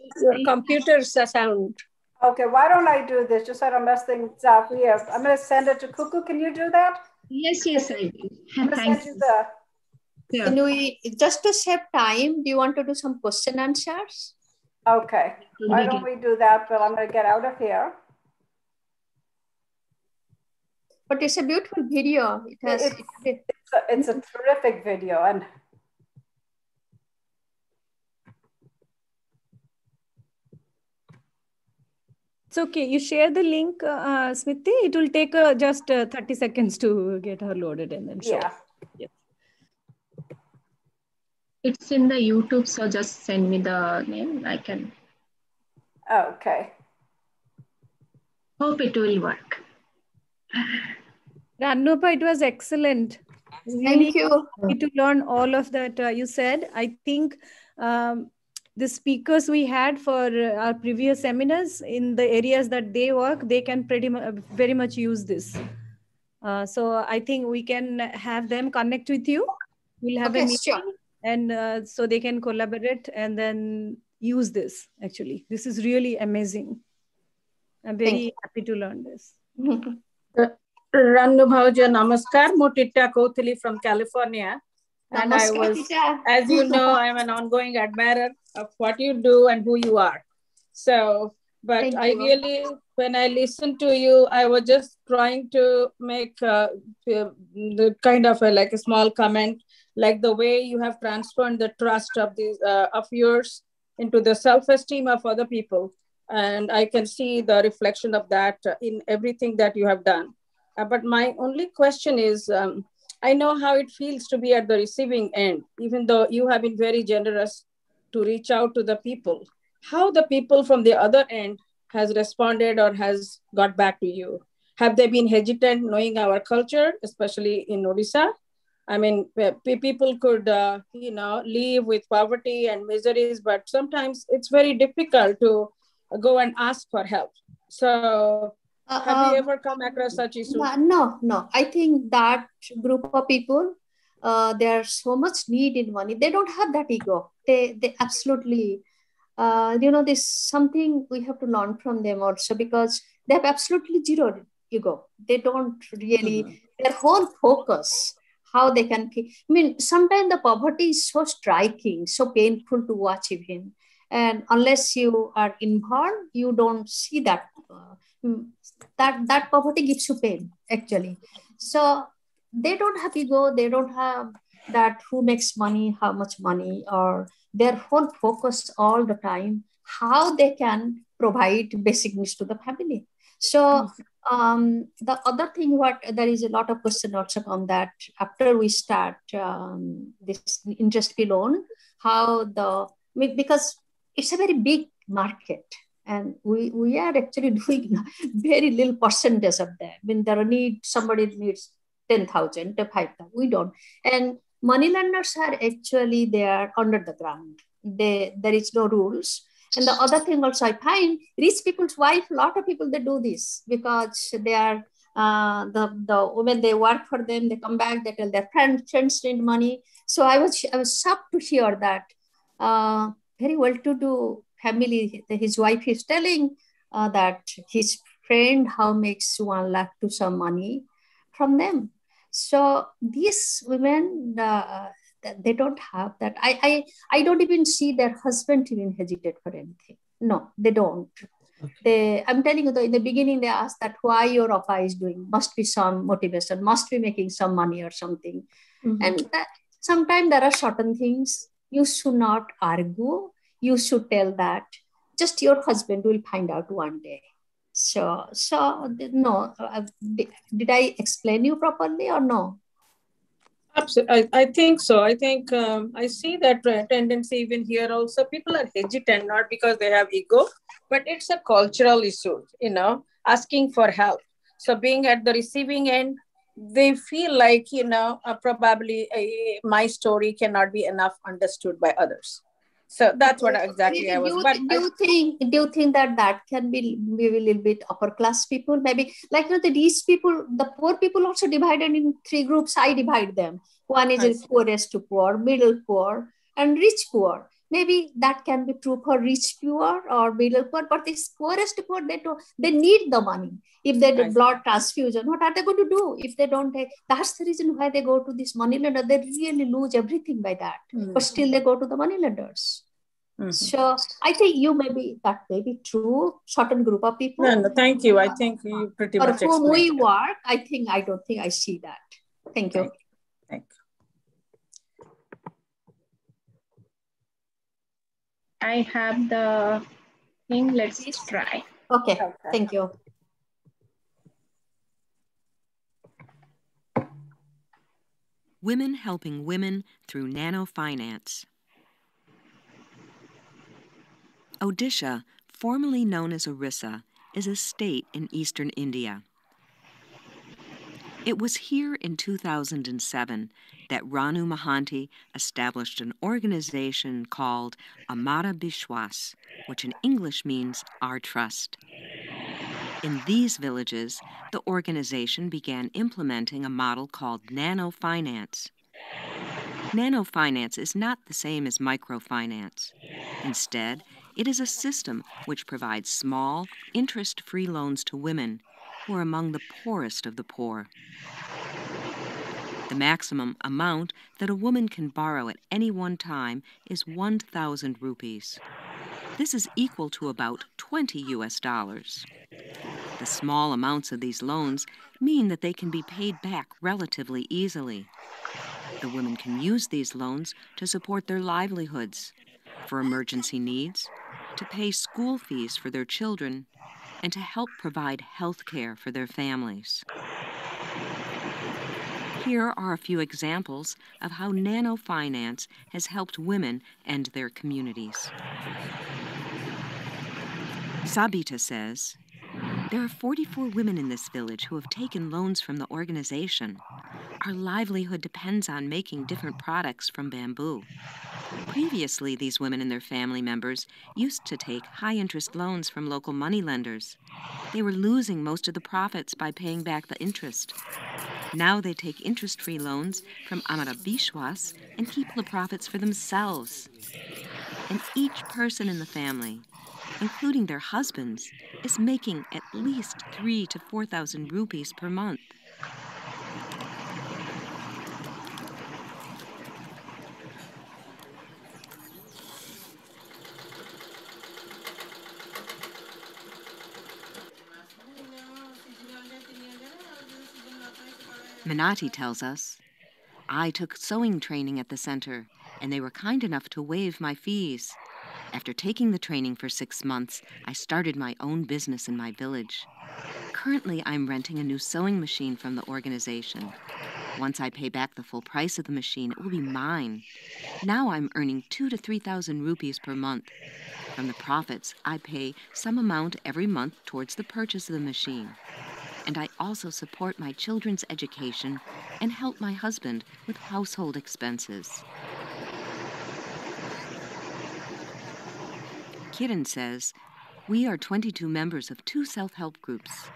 computer's sound. Okay, why don't I do this just so I don't mess things up here. I'm going to send it to Kuku. Can you do that? Yes, I will. I'm going to send you the... Yeah. Can we, just to save time, do you want to do some question answers? Okay, why don't we do that? But I'm going to get out of here. But it's a beautiful video. It has. It's a terrific video. And it's okay. You share the link, Smriti. It will take just 30 seconds to get her loaded and then show. Yeah. It's in the YouTube, so just send me the name. I can. Okay. Hope it will work. Ranupa, it was excellent. Thank you. To learn all of that you said. I think the speakers we had for our previous seminars in the areas that they work, they can very much use this. So I think we can have them connect with you. We'll have a meeting, sure. And so they can collaborate and then use this. Actually, this is really amazing. I'm very happy to learn this. Rannu Bhauja, namaskar. Mutitta Kothali from California. And I was, as you know, I'm an ongoing admirer of what you do and who you are. So, but I really, when I listened to you, I was just trying to make the kind of like a small comment, like the way you have transformed the trust of these of yours into the self-esteem of other people. And I can see the reflection of that in everything that you have done. But my only question is, I know how it feels to be at the receiving end, even though you have been very generous to reach out to the people. How the people from the other end has responded or has got back to you? Have they been hesitant knowing our culture, especially in Odisha? I mean, people could, live with poverty and miseries, but sometimes it's very difficult to go and ask for help. So have you ever come across such issues? No. I think that group of people, there's so much need in money. They don't have that ego. They absolutely, there's something we have to learn from them also, because they have absolutely zero ego. They don't really, their whole focus, how they can, I mean, sometimes the poverty is so striking, so painful to watch even. And unless you are involved, you don't see that. That poverty gives you pain, actually. So they don't have ego. They don't have that who makes money, how much money, or their whole focus all the time how they can provide basic needs to the family. So the other thing, what there is a lot of question also on that after we start this interest-free loan, how because it's a very big market, and we are actually doing very little percentage of that. When there somebody needs 10,000 to 5,000, we don't. And money lenders are actually there under the ground. There is no rules. And the other thing also I find, rich people's wife, a lot of people, they do this because they are the women, they work for them, they come back, they tell their friends need money. So I was shocked to hear that very well-to-do family, his wife is telling that his friend how makes 1 lakh to some money from them. So these women, they don't have that. I don't even see their husband even hesitate for anything. No, they don't. I'm telling you, in the beginning, they asked that why your OPA is doing, must be some motivation, must be making some money or something. And sometimes there are certain things you should not argue. You should tell that just your husband will find out one day. So no, did I explain you properly or no? Absolutely, I think so. I think I see that tendency even here also. People are hesitant, not because they have ego, but it's a cultural issue, asking for help. So being at the receiving end, they feel like, probably my story cannot be enough understood by others. So that's what exactly I was. Do you think that can be maybe a little bit upper class people? Maybe like the rich people, the poor people also divided in 3 groups. I divide them. One is poorest to poor, middle poor, and rich poor. Maybe that can be true for rich poor or middle poor, but this poorest poor, they need the money. If they do blood transfusion, what are they going to do if they don't take? That's the reason why they go to this money lender. They really lose everything by that, but still they go to the money lenders. So I think that may be true. Certain group of people. No, thank you. I think you pretty much explained. For whom we work, I don't think I see that. Thank you. Thank you. I have the thing. Let's try. Okay. Thank you. Women helping women through Nano Finance. Odisha, formerly known as Orissa, is a state in eastern India. It was here in 2007 that Ranu Mahanti established an organization called Amara Bishwas, which in English means Our Trust. In these villages, the organization began implementing a model called Nano Finance. Nano Finance is not the same as microfinance. Instead, it is a system which provides small, interest-free loans to women who are among the poorest of the poor. The maximum amount that a woman can borrow at any one time is 1,000 rupees. This is equal to about $20 US. The small amounts of these loans mean that they can be paid back relatively easily. The women can use these loans to support their livelihoods, for emergency needs, to pay school fees for their children, and to help provide health care for their families. Here are a few examples of how Nano Finance has helped women and their communities. Sabita says, "There are 44 women in this village who have taken loans from the organization. Our livelihood depends on making different products from bamboo. Previously, these women and their family members used to take high-interest loans from local money lenders. They were losing most of the profits by paying back the interest. Now they take interest-free loans from Amara Bishwas and keep the profits for themselves. And each person in the family, including their husbands, is making at least 3,000 to 4,000 rupees per month. Minati tells us, I took sewing training at the center, and they were kind enough to waive my fees. After taking the training for 6 months, I started my own business in my village. Currently, I'm renting a new sewing machine from the organization. Once I pay back the full price of the machine, it will be mine. Now I'm earning 2,000 to 3,000 rupees per month. From the profits, I pay some amount every month towards the purchase of the machine. And I also support my children's education and help my husband with household expenses. Kiran says, we are 22 members of 2 self-help groups.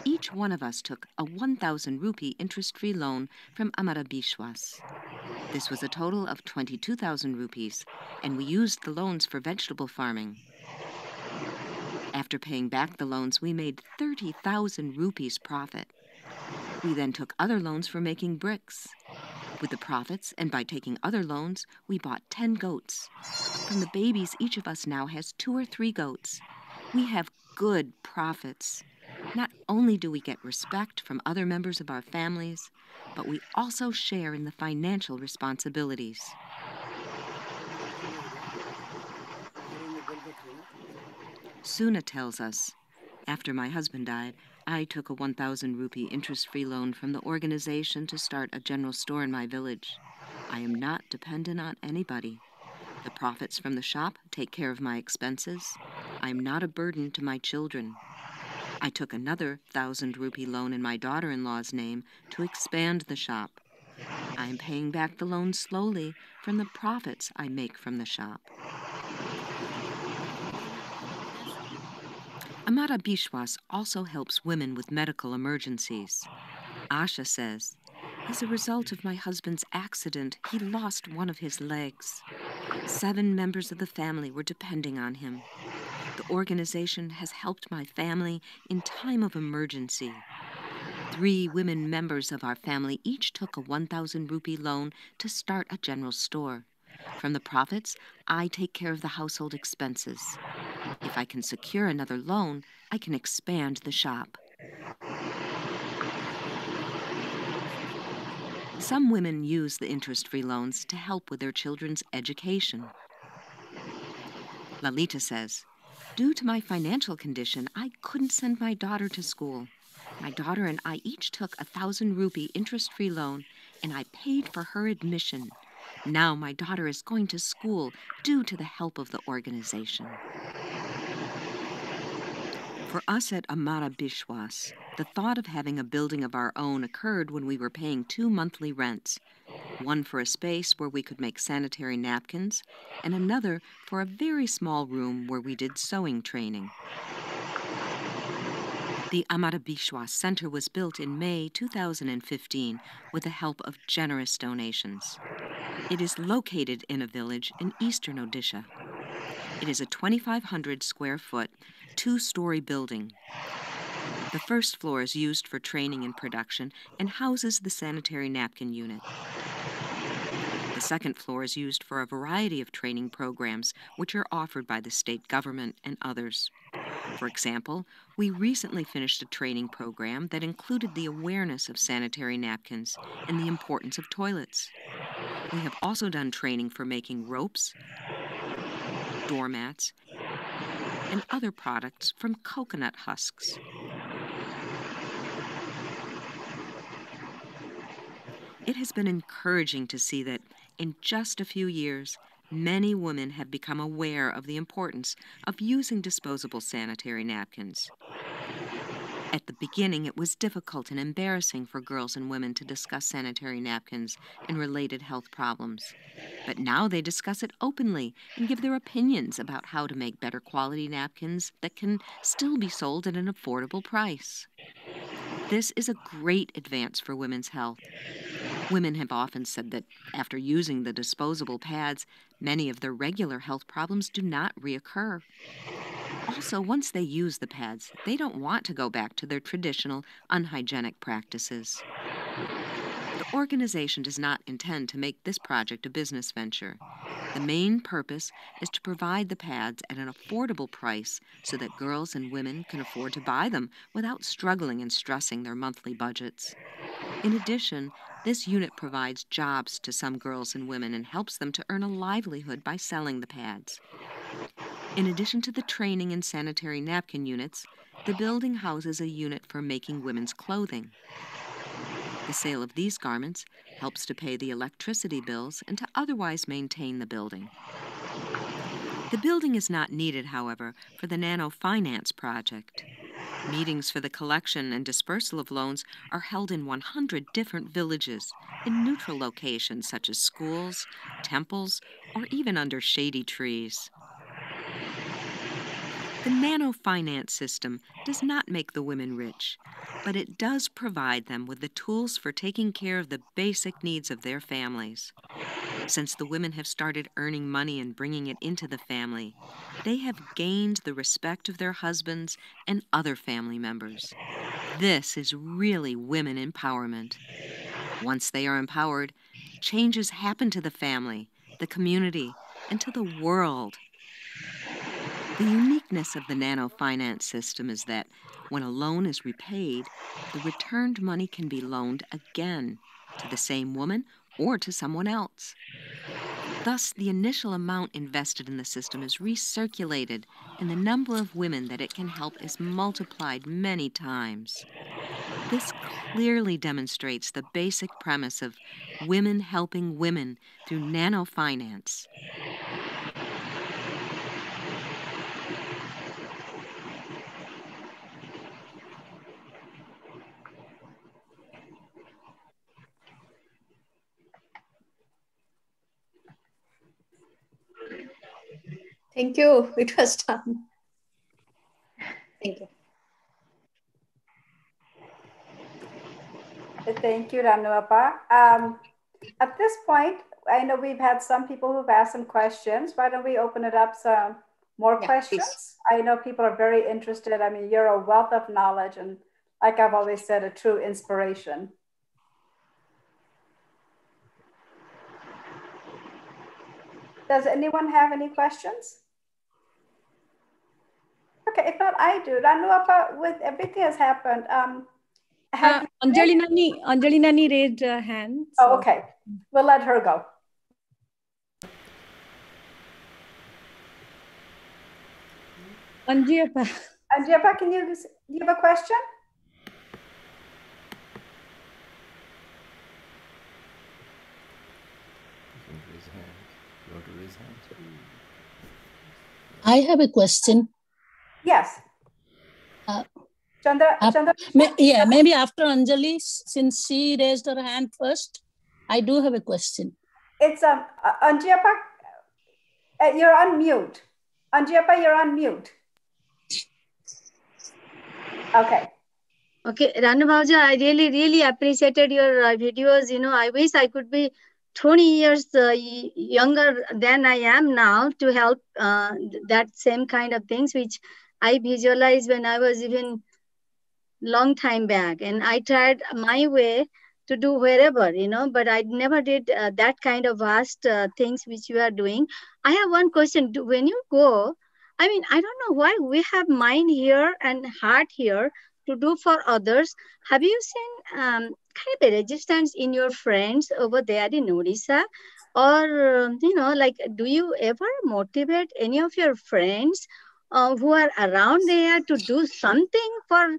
Each one of us took a 1,000 rupee interest-free loan from Amara Bishwas. This was a total of 22,000 rupees, and we used the loans for vegetable farming. After paying back the loans, we made 30,000 rupees profit. We then took other loans for making bricks. With the profits and by taking other loans, we bought 10 goats. From the babies, each of us now has 2 or 3 goats. We have good profits. Not only do we get respect from other members of our families, but we also share in the financial responsibilities. Suna tells us, after my husband died, I took a 1,000 rupee interest-free loan from the organization to start a general store in my village. I am not dependent on anybody. The profits from the shop take care of my expenses. I am not a burden to my children. I took another 1,000 rupee loan in my daughter-in-law's name to expand the shop. I am paying back the loan slowly from the profits I make from the shop. Amara Bishwas also helps women with medical emergencies. Asha says, as a result of my husband's accident, he lost one of his legs. 7 members of the family were depending on him. The organization has helped my family in time of emergency. 3 women members of our family each took a 1,000 rupee loan to start a general store. From the profits, I take care of the household expenses. If I can secure another loan, I can expand the shop. Some women use the interest-free loans to help with their children's education. Lalita says, due to my financial condition, I couldn't send my daughter to school. My daughter and I each took a 1,000 rupee interest-free loan, and I paid for her admission. Now my daughter is going to school due to the help of the organization. For us at Amara Bishwas, the thought of having a building of our own occurred when we were paying 2 monthly rents, one for a space where we could make sanitary napkins, and another for a very small room where we did sewing training. The Amara Bishwas Center was built in May 2015 with the help of generous donations. It is located in a village in eastern Odisha. It is a 2,500 square foot, 2-story building. The first floor is used for training and production and houses the sanitary napkin unit. The second floor is used for a variety of training programs which are offered by the state government and others. For example, we recently finished a training program that included the awareness of sanitary napkins and the importance of toilets. We have also done training for making ropes, doormats, and other products from coconut husks. It has been encouraging to see that in just a few years, many women have become aware of the importance of using disposable sanitary napkins. At the beginning, it was difficult and embarrassing for girls and women to discuss sanitary napkins and related health problems. But now they discuss it openly and give their opinions about how to make better quality napkins that can still be sold at an affordable price. This is a great advance for women's health. Women have often said that after using the disposable pads, many of their regular health problems do not reoccur. Also, once they use the pads, they don't want to go back to their traditional unhygienic practices. The organization does not intend to make this project a business venture. The main purpose is to provide the pads at an affordable price so that girls and women can afford to buy them without struggling and stressing their monthly budgets. In addition, this unit provides jobs to some girls and women and helps them to earn a livelihood by selling the pads. In addition to the training and sanitary napkin units, the building houses a unit for making women's clothing. The sale of these garments helps to pay the electricity bills and to otherwise maintain the building. The building is not needed, however, for the Nano Finance project. Meetings for the collection and dispersal of loans are held in 100 different villages, in neutral locations such as schools, temples, or even under shady trees. The Nano Finance system does not make the women rich, but it does provide them with the tools for taking care of the basic needs of their families. Since the women have started earning money and bringing it into the family, they have gained the respect of their husbands and other family members. This is really women empowerment. Once they are empowered, changes happen to the family, the community, and to the world. The uniqueness of the Nano Finance system is that when a loan is repaid, the returned money can be loaned again to the same woman or to someone else. Thus, the initial amount invested in the system is recirculated, and the number of women that it can help is multiplied many times. This clearly demonstrates the basic premise of women helping women through Nano Finance. Thank you. It was done. Thank you. Thank you, Ranuappa. At this point, I know we've had some people who've asked some questions. Why don't we open it up some more questions? Please. I know people are very interested. I mean, you're a wealth of knowledge and, like I've always said, a true inspiration. Does anyone have any questions? Okay, if not, I do. Ranuappa, with everything has happened, Anjali Nani raised her hand. So. Oh, okay. We'll let her go. Anjiappa, can you give a question? I have a question. Yes. Chandra, maybe after Anjali, since she raised her hand first, I do have a question. It's Anjiappa, you're on mute. Anjiappa, you're on mute. Okay. Okay, Ranu Bhauja, I really appreciated your videos. You know, I wish I could be 20 years younger than I am now to help that same kind of things, which I visualized when I was even long time back. And I tried my way to do wherever, you know, but I never did that kind of vast things which you are doing. I have one question. When you go, I mean, I don't know why we have mind here and heart here to do for others. Have you seen kind of a resistance in your friends over there in Odisha? Or, you know, like, do you ever motivate any of your friends who are around there to do something for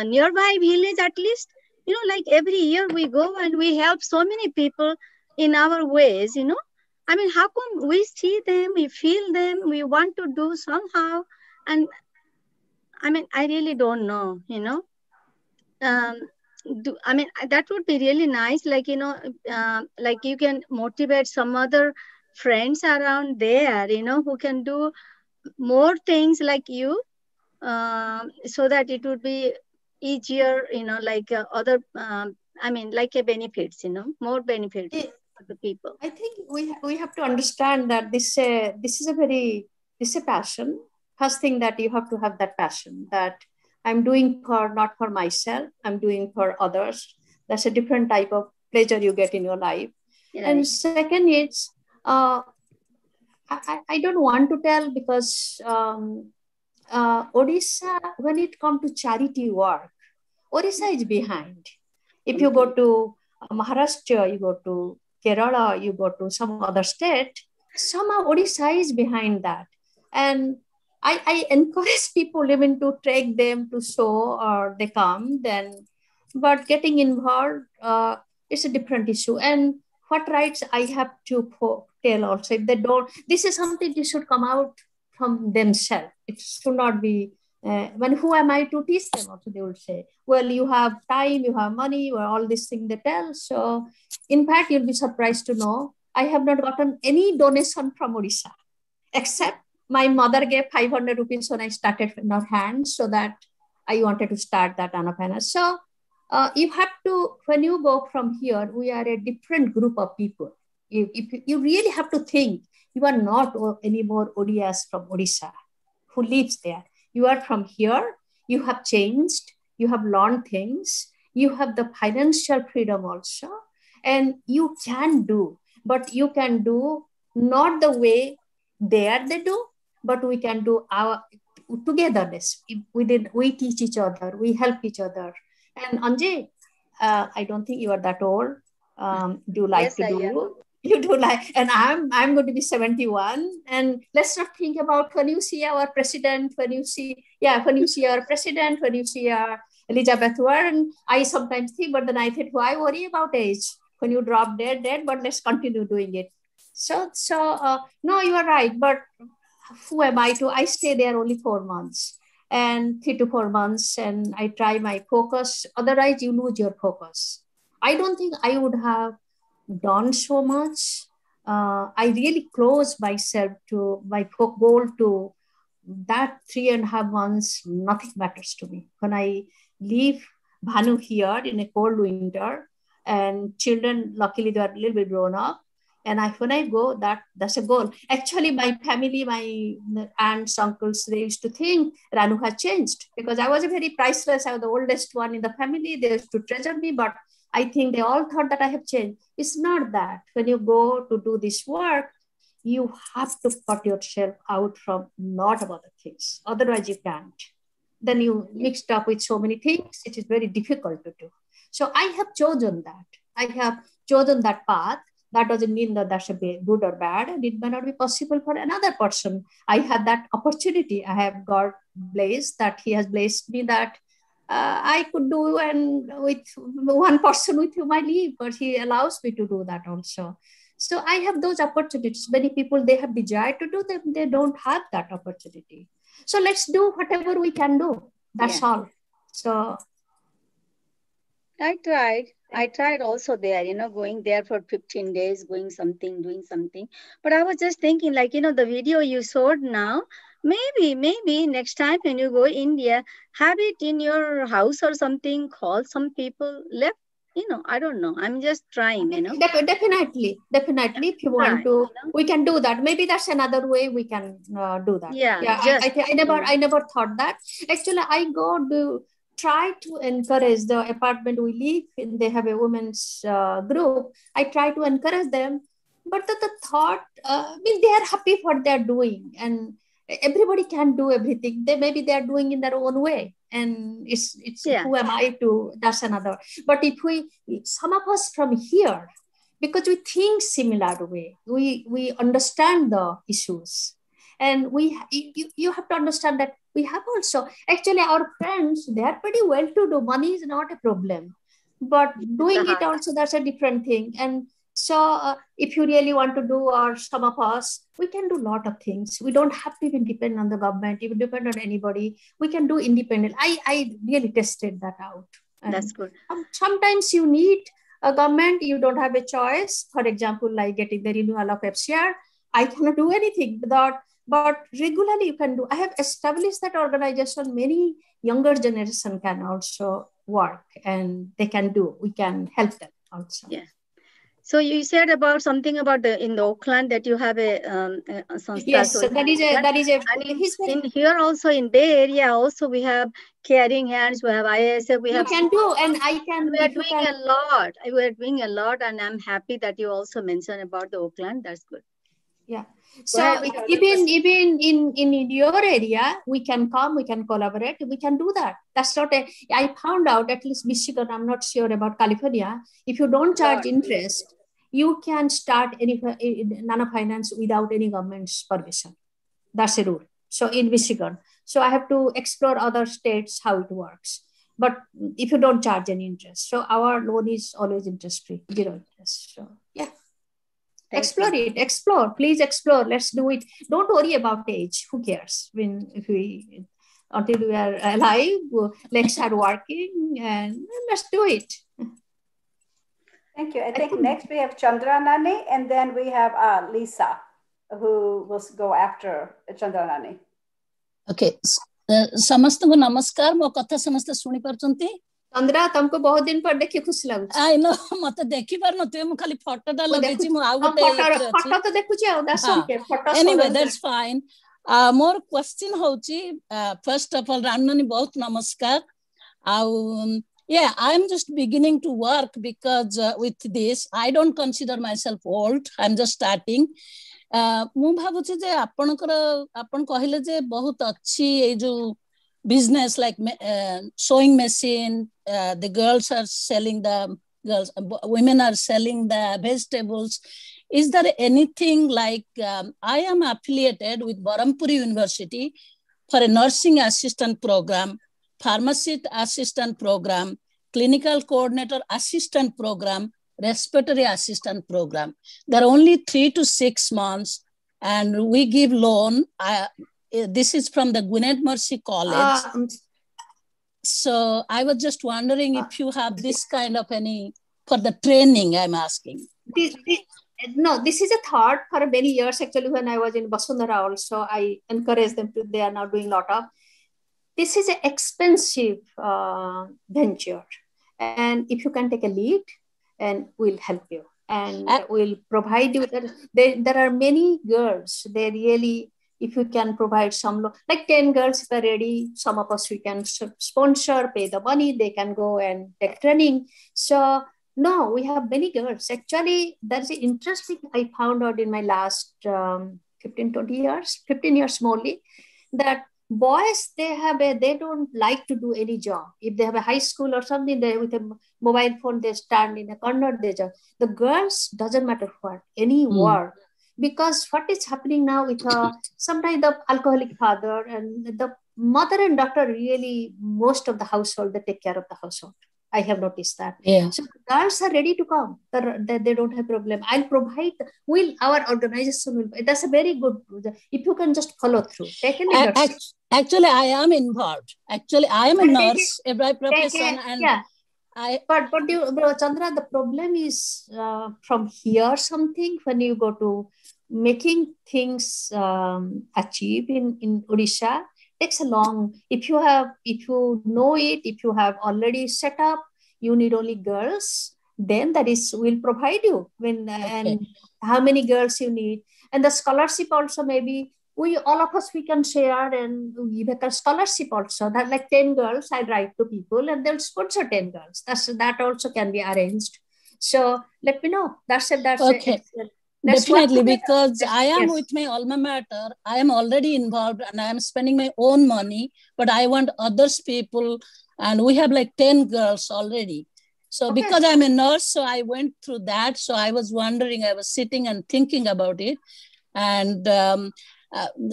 nearby village at least? You know, like every year we go and we help so many people in our ways, you know. I mean, how come we see them, we feel them, we want to do somehow? And I mean, I really don't know, you know. I mean, that would be really nice. Like, you know, like you can motivate some other friends around there, you know, who can do more things like you, so that it would be each year, like other, I mean, like a benefits, more benefits for the people. I think we have to understand that this is a passion. First thing, that you have to have that passion, that I'm doing not for myself, I'm doing for others. That's a different type of pleasure you get in your life. Right. And second, it's I don't want to tell, because Odisha, when it comes to charity work, Odisha is behind. If you go to Maharashtra, you go to Kerala, you go to some other state, somehow Odisha is behind that. And I encourage people even to take them to show, or they come then, but getting involved is a different issue. And what rights I have to tell also, if they don't, this is something that should come out from themselves. It should not be, who am I to teach them also, they will say, well, you have time, you have money, or all these things they tell. So in fact, you'll be surprised to know, I have not gotten any donation from Odisha, except my mother gave 500 rupees when I started in her hands, so that I wanted to start that Nano Finance. So you have to, when you go from here, we are a different group of people. You really have to think, you are not anymore Odias from Odisha who lives there. You are from here, you have changed, you have learned things, you have the financial freedom also, and you can do, but you can do not the way they do, but we can do our togetherness. We teach each other, we help each other. And Anjay, I don't think you are that old. Do you like yes, to do? You do like, and I'm going to be 71. And let's not think about when you see our president, when you see our president, when you see our Elizabeth Warren, I sometimes think, but then I think, why worry about age? When you drop dead, but let's continue doing it. So no, you are right. But who am I to? I stay there only 4 months. And 3 to 4 months, and I try my focus. Otherwise, you lose your focus. I don't think I would have done so much. I really close myself to my goal to that 3.5 months. Nothing matters to me. When I leave Bhanu here in a cold winter, and children, luckily, they are a little bit grown up. And when I go, that's a goal. Actually, my family, my aunts, uncles, they used to think Ranu has changed, because I was a very priceless. I was the oldest one in the family. They used to treasure me, but I think they all thought that I have changed. It's not that. When you go to do this work, you have to cut yourself out from a lot of other things. Otherwise, you can't. Then you mixed up with so many things. It is very difficult to do. So I have chosen that. I have chosen that path. That doesn't mean that that's a good or bad, and it may not be possible for another person. I had that opportunity. I have God blessed that He has blessed me that I could do, and with one person with whom I live, but He allows me to do that also. So I have those opportunities. Many people, they have desire to do them, they don't have that opportunity. So let's do whatever we can do. That's all. So I tried also there, going there for 15 days, doing something. But I was just thinking, like, the video you showed now, maybe next time when you go India, have it in your house or something, call some people left. I don't know. I'm just trying, Definitely. If you want to, we can do that. Maybe that's another way we can do that. I never thought that. Actually, I go to try to encourage the apartment we live in. They have a women's group. I try to encourage them, but the thought, they are happy what they're doing, and everybody can do everything. Maybe they are doing in their own way, and it's who am I to? That's another. But if some of us from here, because we think similar way, we understand the issues, and you have to understand that we have also, actually, our friends, they are pretty well to do. Money is not a problem, but doing it also, that's a different thing. And so if you really want to do, or some of us, we can do a lot of things. We don't have to even depend on the government, even depend on anybody. We can do independent. I really tested that out. And that's good. Sometimes you need a government, you don't have a choice. For example, like getting the renewal of FCR, I cannot do anything without but regularly you can do. I have established that organization. Many younger generation can also work and they can do. We can help them also. Yeah. So you said about something about in the Oakland that you have a sanstha. Yes, so that is a and in here also in Bay Area also we have Caring Hands, we have ISF, we have. You can do, and I can. We are doing a lot. We are doing a lot, and I'm happy that you also mentioned about the Oakland. That's good. Yeah. So even in your area, we can come, we can collaborate, we can do that. That's not a. I found out, at least Michigan, I'm not sure about California. If you don't charge interest, you can start any Nano Finance without any government's permission. That's a rule. So in Michigan, so I have to explore other states how it works. But if you don't charge any interest, so our loan is always interest free, 0 interest. So yeah. Explore it, explore, please explore. Let's do it. Don't worry about age. Who cares? Until we are alive, let's start working and let's do it. Thank you. I think next we have Chandranani, and then we have Lisa, who will go after Chandranani. Okay. समस्तको नमस्कार. मो कथा समस्त सुनी परचंती. चंद्रा तुमको बहुत दिन पर देखि खुश लागुछ. आई नो मते देखि पर नते मु खाली फोटोटा लगेछि मु आउ गोटे फोटो तो देखुछि आ दर्शन के photo. Anyway, that's fine. More question होछि. First of all, रामनानी बहुत नमस्कार. Yeah, I'm just beginning to work because with this, I don't consider myself old. I'm just starting. ମୁଁ ଭାବୁଛି ଯେ ଆପଣ କହିଲେ ଯେ ବହୁତ ଅଛି ଏଇ ଯୋଉ business like sewing machine, the girls are selling women are selling the vegetables. Is there anything like, I am affiliated with Barampuri University for a nursing assistant program, pharmacist assistant program, clinical coordinator assistant program, respiratory assistant program. They're only 3 to 6 months and we give loan. This is from the Gwinnett Mercy College. So I was just wondering if you have this kind of any, for the training I'm asking. No, this is a thought for many years actually. When I was in Basundhara also, I encouraged them to, they are now doing a lot of, this is an expensive venture. And if you can take a lead, and we'll help you and we'll provide you. There are many girls, they really, if you can provide some, like 10 girls if are ready, some of us we can sponsor, pay the money, they can go and take training. So no, we have many girls. Actually, that's interesting. I found out in my last 15 years mostly, that boys, they don't like to do any job. If they have a high school or something, they with a mobile phone, they stand in a corner, they job. The girls, doesn't matter what, any work. Because what is happening now with sometimes the alcoholic father and the mother and daughter really, most of the household, they take care of the household. I have noticed that. Yeah. So girls are ready to come. They don't have problem. I'll provide, our organization will, that's a very good, if you can just follow through. Take a leadership. Actually, I am involved. Actually, I am a nurse by profession. And yeah. But Chandra, the problem is from here something, when you go to making things achieve in Odisha, takes a long, if you know it, if you have already set up, you need only girls, then that is, will provide you and how many girls you need. And the scholarship also, maybe all of us, we can share and give a scholarship also. That like 10 girls, I write to people and they'll sponsor 10 girls. That also can be arranged. So let me know. That's it. Definitely, because I am with my alma mater. I am already involved and I am spending my own money, but I want others people, and we have like 10 girls already. So because I'm a nurse, so I went through that. So I was wondering, I was sitting and thinking about it. And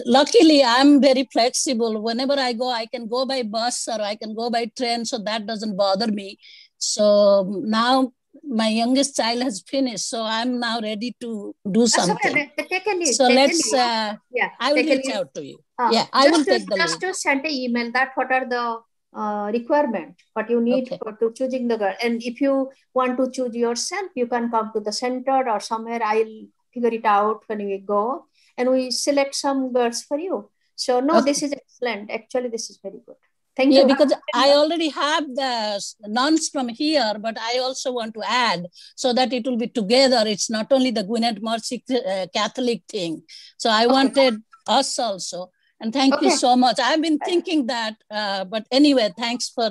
luckily, I'm very flexible. Whenever I go, I can go by bus or I can go by train. So that doesn't bother me. So now my youngest child has finished. So I'm now ready to do something. Take a lead. So let's, I will reach out to you. I will take the lead. Just to send an email that what are the requirement, what you need to choosing the girl. And if you want to choose yourself, you can come to the center or somewhere. I'll figure it out when we go. and we select some girls for you. So no, this is excellent. Actually, this is very good. Thank you. Because I already have the nuns from here, but I also want to add so that it will be together. It's not only the Gwynedd Mercy Catholic thing. So I wanted us also. And thank you so much. I've been thinking that, but anyway, thanks for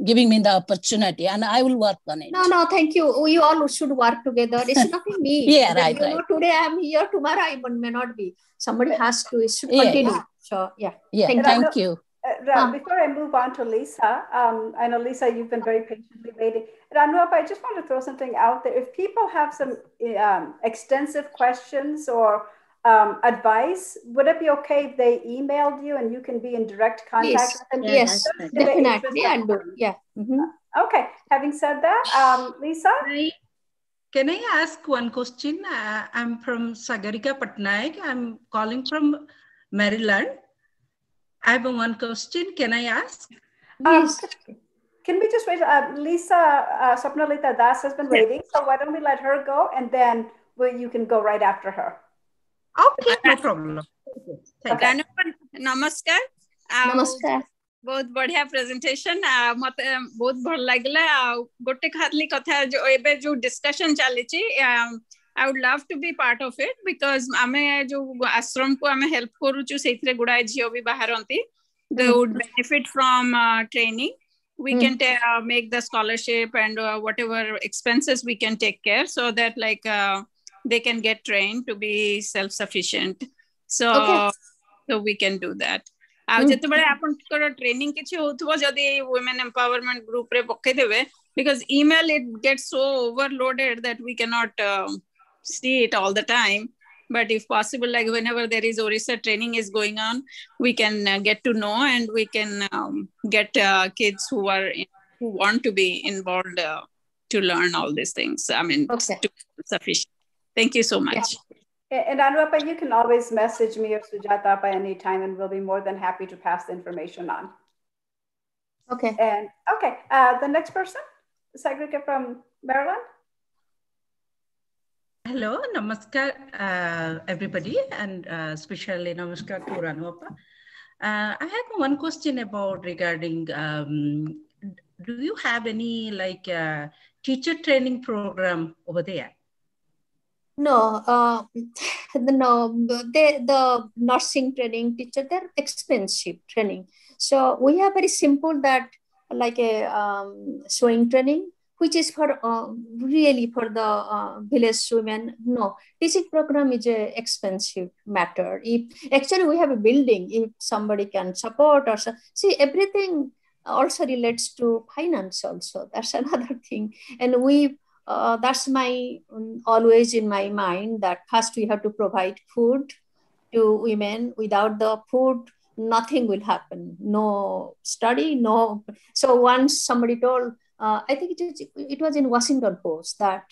giving me the opportunity, and I will work on it. No, thank you. We all should work together. It's nothing me. Yeah, right. Know, today I'm here, tomorrow I may not be. Somebody has to. It should continue. Yeah. So yeah. Thank you. Before I move on to Lisa, I know, Lisa, you've been very patiently waiting. Ranuapa, I just want to throw something out there. If people have some extensive questions or advice, would it be okay if they emailed you and you can be in direct contact with them? Yes, definitely. Yeah. Okay. Having said that, Lisa? Can I ask one question? I'm from Sagarika Patnaik. I'm calling from Maryland. I have one question. Can I ask? Yes. Can we just wait? Lisa, Swapnalita Das has been waiting. So why don't we let her go, and then you can go right after her. Okay, no problem. Namaskar. Namaskar. बहुत बढ़िया presentation मत बहुत भल लागला गोटे खाली कथा जो एबे जो डिस्कशन चली छी I would love to be part of it because आमे जो आश्रम को आमे हेल्प करू छु सेथरे गुडाय जियो भी बाहरंती they would benefit from training. We can make the scholarship and whatever expenses we can take care so that like they can get trained to be self-sufficient. So we can do that. ଯେତେବେଳେ ଆପଣଙ୍କର training କିଛି ହୋଉଥିବ ଯଦି women empowerment group ରେ ପକେଇ ଦେବେ because email it gets so overloaded that we cannot see it all the time, but if possible like whenever there is ORISA training is going on we can get to know and we can get kids who want to be involved to learn all these things. I mean to be sufficient. Thank you so much. And Anuapa, you can always message me or Sujata by any time, and we'll be more than happy to pass the information on. Okay. And okay, the next person, Sagrika from Maryland. Hello, namaskar, everybody, and especially namaskar to Ranuapa. I have one question about regarding. Do you have any like teacher training program over there? No, the nursing training teacher, they're expensive training. So we have very simple that like a sewing training, which is for really for the village women. No, teaching program is a expensive matter. If actually we have a building, if somebody can support or see everything also relates to finance also. That's another thing. And that's my always in my mind that first we have to provide food to women. Without the food, nothing will happen. No study, no. So once somebody told, I think it was in Washington Post that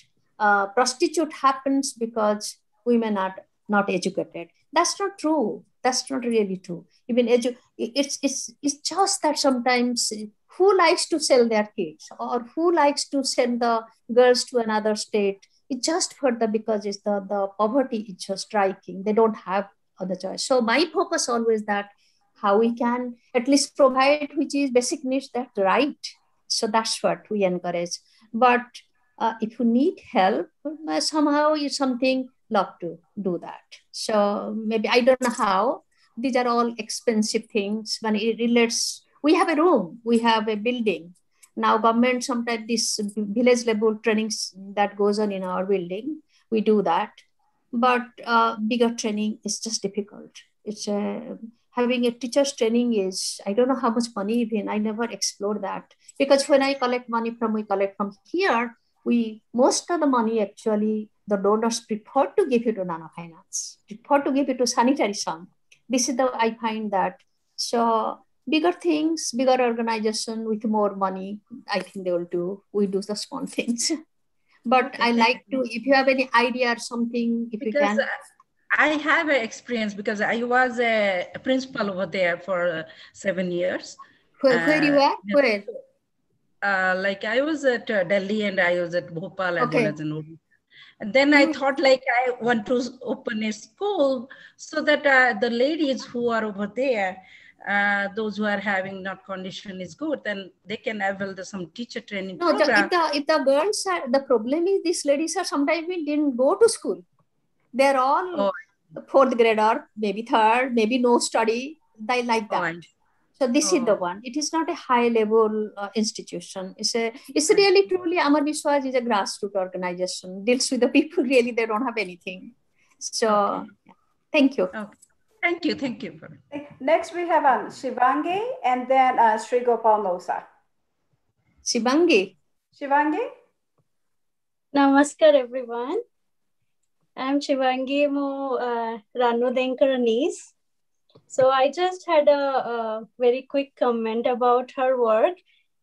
prostitute happens because women are not educated. That's not true. That's not really true. Even it's just that sometimes who likes to sell their kids or who likes to send the girls to another state? It's just for because it's the poverty is just striking. They don't have other choice. So my focus always that how we can at least provide which is basic needs that's right. So that's what we encourage. But if you need help, somehow you something love to do that. So maybe I don't know how. These are all expensive things. When it relates, we have a room, we have a building. Now government sometimes this village level trainings that goes on in our building, we do that. But bigger training is just difficult. It's having a teacher's training is, I don't know how much money even, I never explored that. Because when I collect money we collect from here, most of the money actually, the donors prefer to give it to Nano Finance, prefer to give it to sanitary sum. This is I find that. So bigger things, bigger organization with more money, I think they will do. We do the small things. But I like to, if you have any idea or something, if you can. I have an experience because I was a principal over there for 7 years. Where you are? Where? Like I was at Delhi and I was at Bhopal as well as in Odisha. And then I thought like I want to open a school so that the ladies who are over there, those who are having not condition is good, then they can avail some teacher training program. If the girls are, the problem is these ladies are sometimes didn't go to school. They're all fourth grade or maybe third, maybe no study, they like that. So this is the one. It is not a high level institution. It's really truly Amar Vishwas is a grassroots organization, deals with the people really they don't have anything. So thank you. Thank you. Thank you. Next we have Shivangi and then Sri Gopal Mosa. Shivangi. Namaskar everyone. I'm Shivangi Mo Ranu Denkar niece. So I just had a very quick comment about her work.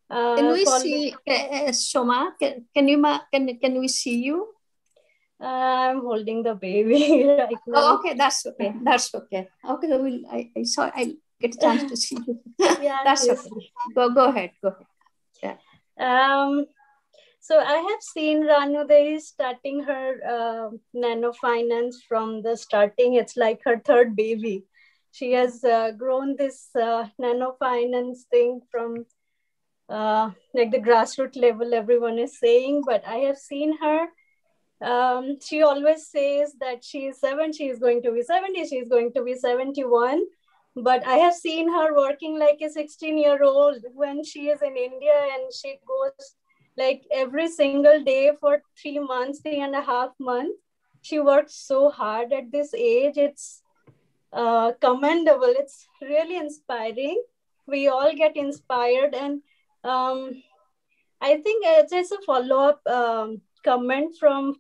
Can we see, Shoma? Can we see you? I'm holding the baby right now. Oh, okay, that's okay. That's okay. Okay, I'll get a chance to see you. Yeah, that's okay. Go ahead. Yeah. So I have seen Ranu Dey starting her Nano Finance from the starting. It's like her third baby. She has grown this Nano Finance thing from like the grassroots level, everyone is saying, but I have seen her. She always says that she is 7, she is going to be 70, she is going to be 71. But I have seen her working like a 16-year-old when she is in India, and she goes like every single day for 3 months, 3.5 months. She works so hard at this age. It's commendable. It's really inspiring. We all get inspired. And I think it's just a follow-up comment from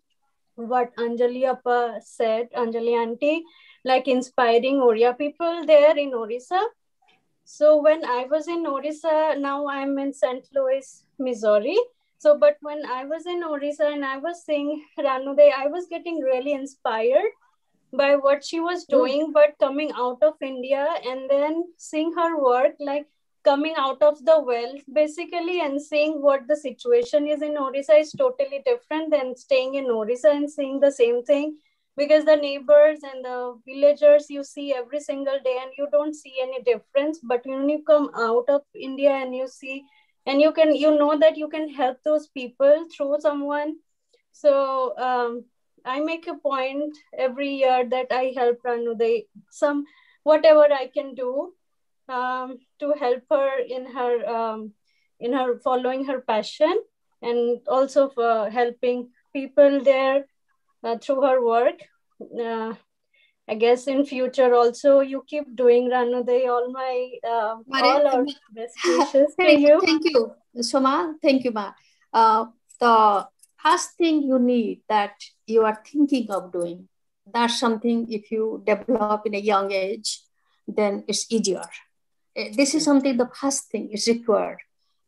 what Anjali Appa said, Anjali Auntie, like inspiring Oriya people there in Orissa. So when I was in Orissa, now I'm in St. Louis, Missouri. So, but when I was in Orissa and I was seeing Ranu Dey, I was getting really inspired by what she was doing, but coming out of India and then seeing her work, like coming out of the well, basically, and seeing what the situation is in Orissa is totally different than staying in Orissa and seeing the same thing, because the neighbors and the villagers you see every single day and you don't see any difference. But when you come out of India and you see, and you know that you can help those people through someone. So I make a point every year that I help Ranu Dey, whatever I can do to help her in her following her passion, and also for helping people there through her work. I guess in future also you keep doing, Ranu Dey. All our best wishes to you. Thank you, Soma. Thank you, Ma. The first thing you need that you are thinking of doing, that's something if you develop in a young age, then it's easier. This is something, the first thing is required,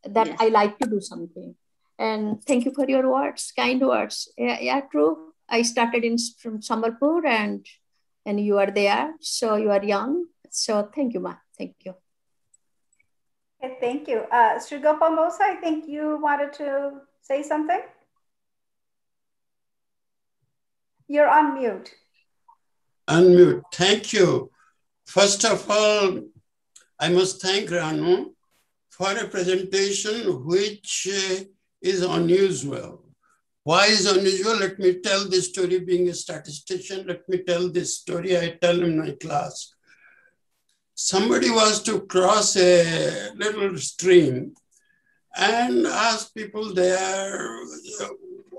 that I like to do something. And thank you for your words, kind words. Yeah, true. I started from Sambalpur and you are there, so you are young. So thank you, Ma. Thank you. Okay, thank you. Sri Gopal Mosa, I think you wanted to say something? You're on mute. Unmute. Thank you. First of all, I must thank Ranu for a presentation which is unusual. Why is unusual? Let me tell this story. Being a statistician, let me tell this story. I tell in my class. Somebody was to cross a little stream and ask people there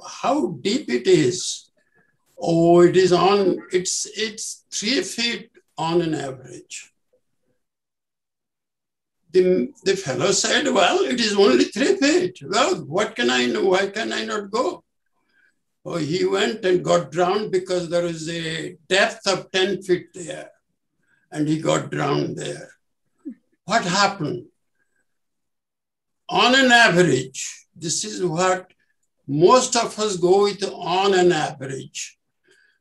how deep it is. Oh, it's 3 feet on an average. The fellow said, well, it is only 3 feet. Well, what can I know? Why can I not go? Oh, he went and got drowned because there was a depth of 10 feet there. And he got drowned there. What happened? On an average, this is what most of us go with, on an average.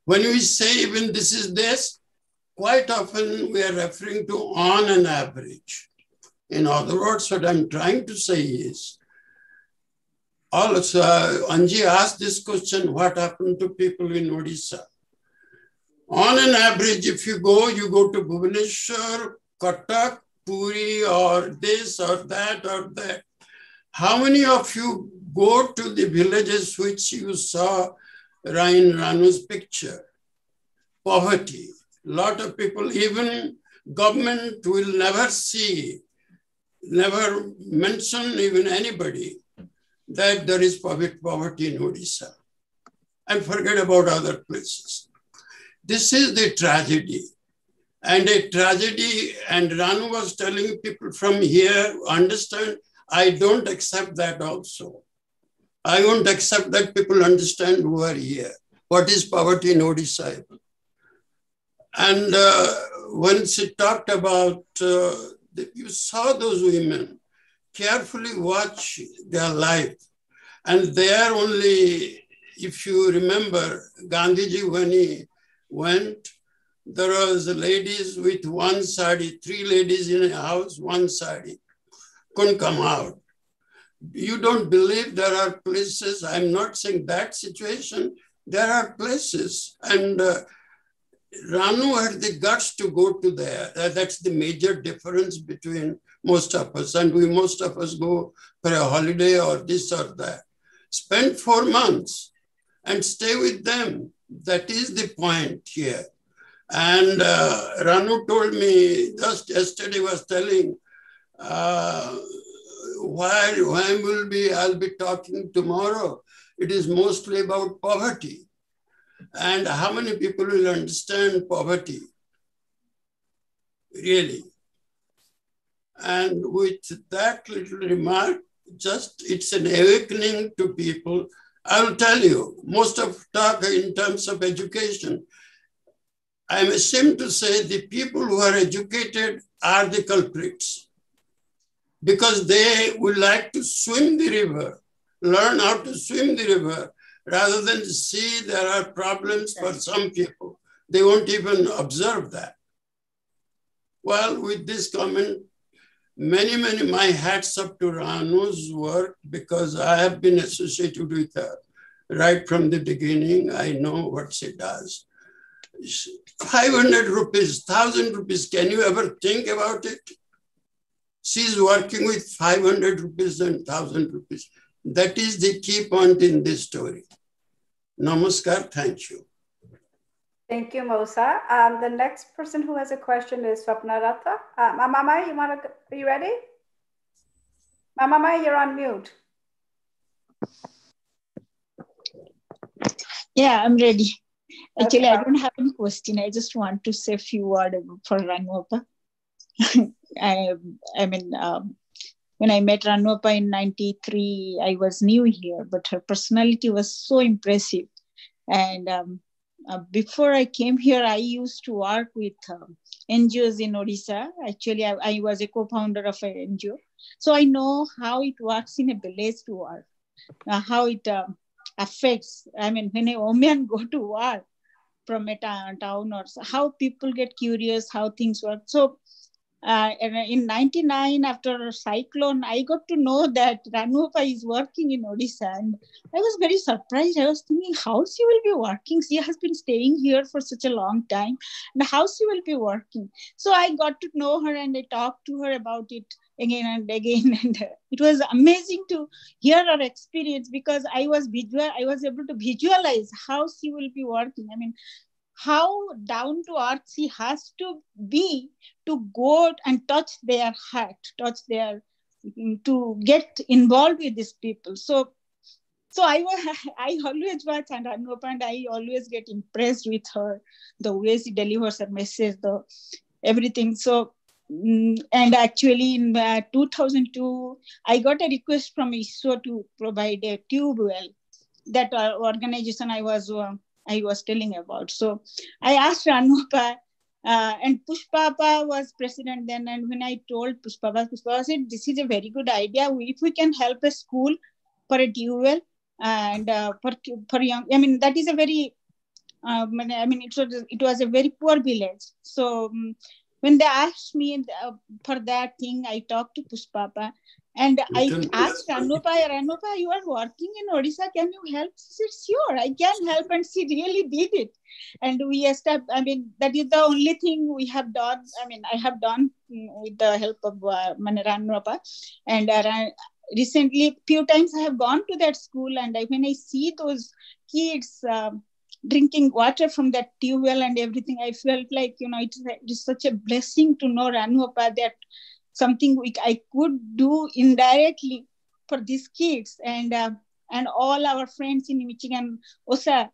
When we say even this is this, quite often we are referring to on an average. In other words, what I'm trying to say is, Also, Anji asked this question, what happened to people in Odisha? On an average, if you go to Bhubaneswar, Cuttack, Puri, or this or that or that. How many of you go to the villages which you saw in Ranu's picture? Poverty. A lot of people, even government will never see, never mention even anybody that there is poverty in Odisha. And forget about other places. This is the tragedy. And a tragedy, and Ranu was telling people from here, understand, I don't accept that also. I won't accept that people understand who are here. What is poverty in Odisha? And when she talked about, you saw those women, carefully watch their life. And they are only, if you remember, Gandhiji, when he went, there was ladies with one sari, 3 ladies in a house, one sari, couldn't come out. You don't believe there are places, I'm not saying that situation, there are places. And Ranu had the guts to go to there. That's the major difference between most of us. And most of us go for a holiday or this or that. Spend 4 months and stay with them. That is the point here. And Ranu told me just yesterday, was telling, I'll be talking tomorrow. It is mostly about poverty. And how many people will understand poverty? Really. And with that little remark, just it's an awakening to people. I will tell you, most of talk in terms of education, I'm ashamed to say the people who are educated are the culprits because they would like to swim the river, learn how to swim the river, rather than see there are problems for some people. They won't even observe that. Well, with this comment, many, my hats up to Ranu's work because I have been associated with her right from the beginning. I know what she does. 500 rupees, 1,000 rupees, can you ever think about it? She's working with 500 rupees and 1,000 rupees. That is the key point in this story. Namaskar, thank you. Thank you, Mosa. The next person who has a question is Swapna Ratha. Mama, are you ready? Mama, you're on mute. Yeah, I'm ready. Actually, I don't have any question. I just want to say a few words for Ranuapa. When I met Ranuapa in 93, I was new here, but her personality was so impressive. And before I came here, I used to work with NGOs in Odisha. Actually, I was a co-founder of an NGO. So I know how it works in a village to work, how it affects, when a woman go to work from a town or how people get curious, how things work. So in 99, after cyclone, I got to know that Ranuapa is working in Odisha. And I was very surprised. I was thinking, how she will be working? She has been staying here for such a long time. And how she will be working? So I got to know her and I talked to her about it again and again. And it was amazing to hear her experience because I was able to visualize how she will be working. How down to earth she has to be to go and touch their heart, to get involved with these people. So I always watch Ranuapa and I always get impressed with her, the way she delivers her message, everything. So, and actually in 2002, I got a request from ISRO to provide a tube well, that organization I was telling about. So I asked Ranuapa, and Pushpapa was president then. And when I told Pushpapa said, this is a very good idea. If we can help a school for a tube well and for young, that is a very, it was a very poor village. So when they asked me for that thing, I talked to Pushpapa And I asked Ranupa, you are working in Odisha, can you help? She said, sure, I can help. And she really did it. And we established, I mean, that is the only thing we have done. I mean, I have done with the help of Ranupa. And recently, few times I have gone to that school, and when I see those kids drinking water from that tube well and everything, I felt like, it is such a blessing to know Ranupa, that something I could do indirectly for these kids, and all our friends in Michigan, OSA,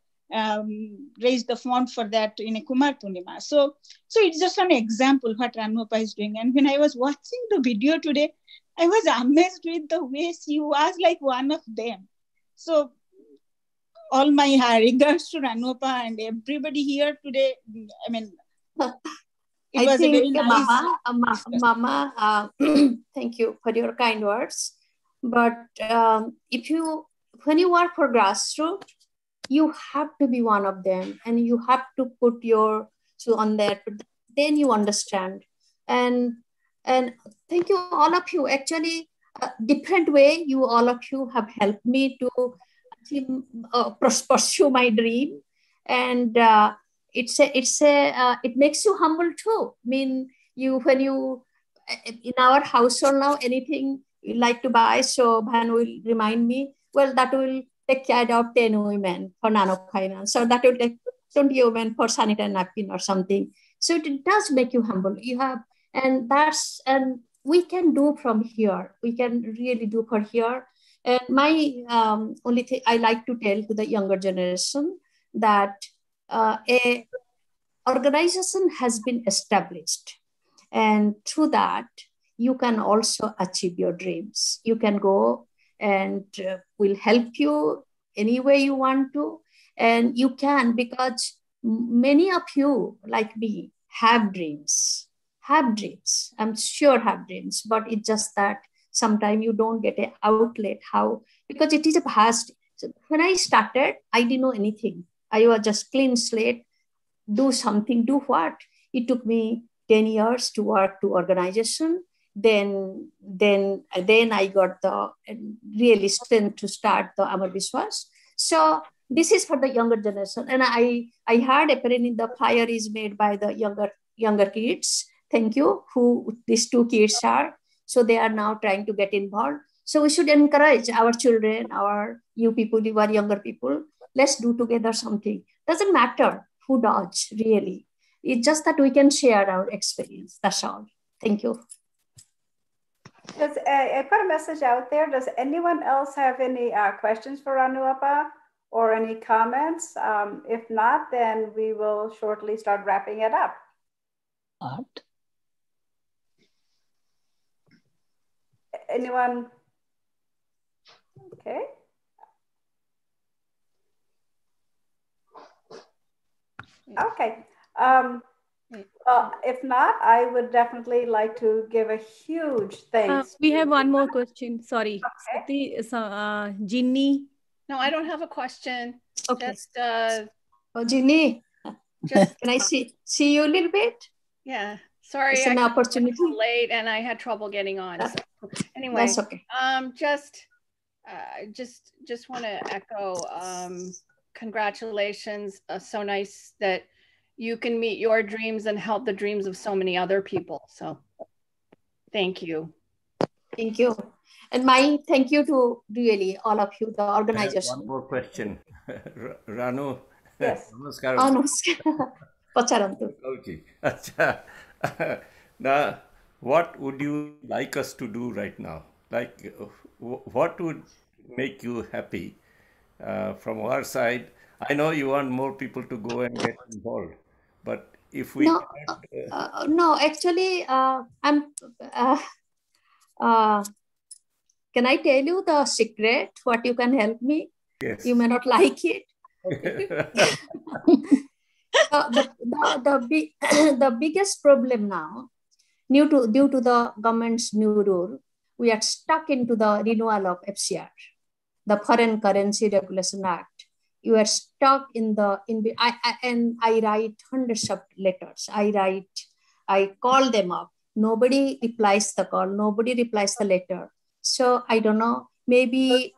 raised the fund for that in a Kumar Purnima. So it's just an example what Ranupa is doing. And when I was watching the video today, I was amazed with the way she was like one of them. So all my regards to Ranupa and everybody here today. I mean, it was a very nice. Mama, thank you for your kind words. But when you work for grassroots, you have to be one of them, and you have to put your so on there. Then you understand. And thank you, all of you. Actually, different way, all of you have helped me to pursue my dream, and it makes you humble too. I mean, when you in our household now, anything you like to buy, so Bhan will remind me, well, that will take care of 10 women for Nano Finance, so that will take 20 women for sanitary napkin or something. So it does make you humble. You have, and we can do from here. We can really do for here. And my only thing I like to tell to the younger generation, that a organization has been established, and through that you can also achieve your dreams. You can go, and we'll help you any way you want to, and you can, because many of you like me have dreams. I'm sure have dreams, but it's just that sometimes you don't get an outlet. How? Because it is a vast. So when I started, I didn't know anything. I was just clean slate. Do something. Do what? It took me 10 years to work to organization. Then I got the really strength to start the Amar Biswas. So this is for the younger generation. And I heard apparently the flyer is made by the younger kids. Thank you. Who these two kids are. So they are now trying to get involved. So we should encourage our children, you people, you are younger people. Let's do together something. Doesn't matter who does, really. It's just that we can share our experience. That's all. Thank you. I put a message out there. Does anyone else have any questions for Ranupa or any comments? If not, then we will shortly start wrapping it up. Anyone? Okay. Okay. If not, I would definitely like to give a huge thanks. We have one more question. Sorry. Okay. Ginny. No, I don't have a question. Okay. Just, Ginny, can I see you a little bit? Yeah. Sorry, it's an opportunity. Late, and I had trouble getting on. So anyway, that's okay. Just want to echo. Congratulations. So nice that you can meet your dreams and help the dreams of so many other people. So thank you. Thank you. And my thank you to really all of you, the organization. One more question. Ranu. Yes. Namaskar. Namaskar. Okay. Now, what would you like us to do right now? Like, what would make you happy from our side? I know you want more people to go and get involved, but if we no, actually, can I tell you the secret? What you can help me? Yes. You may not like it. Okay. The biggest problem now, due to the government's new rule, we are stuck into the renewal of FCR, the Foreign Currency Regulation Act. You are stuck and I write hundreds of letters. I call them up. Nobody replies the call. Nobody replies the letter. So I don't know, maybe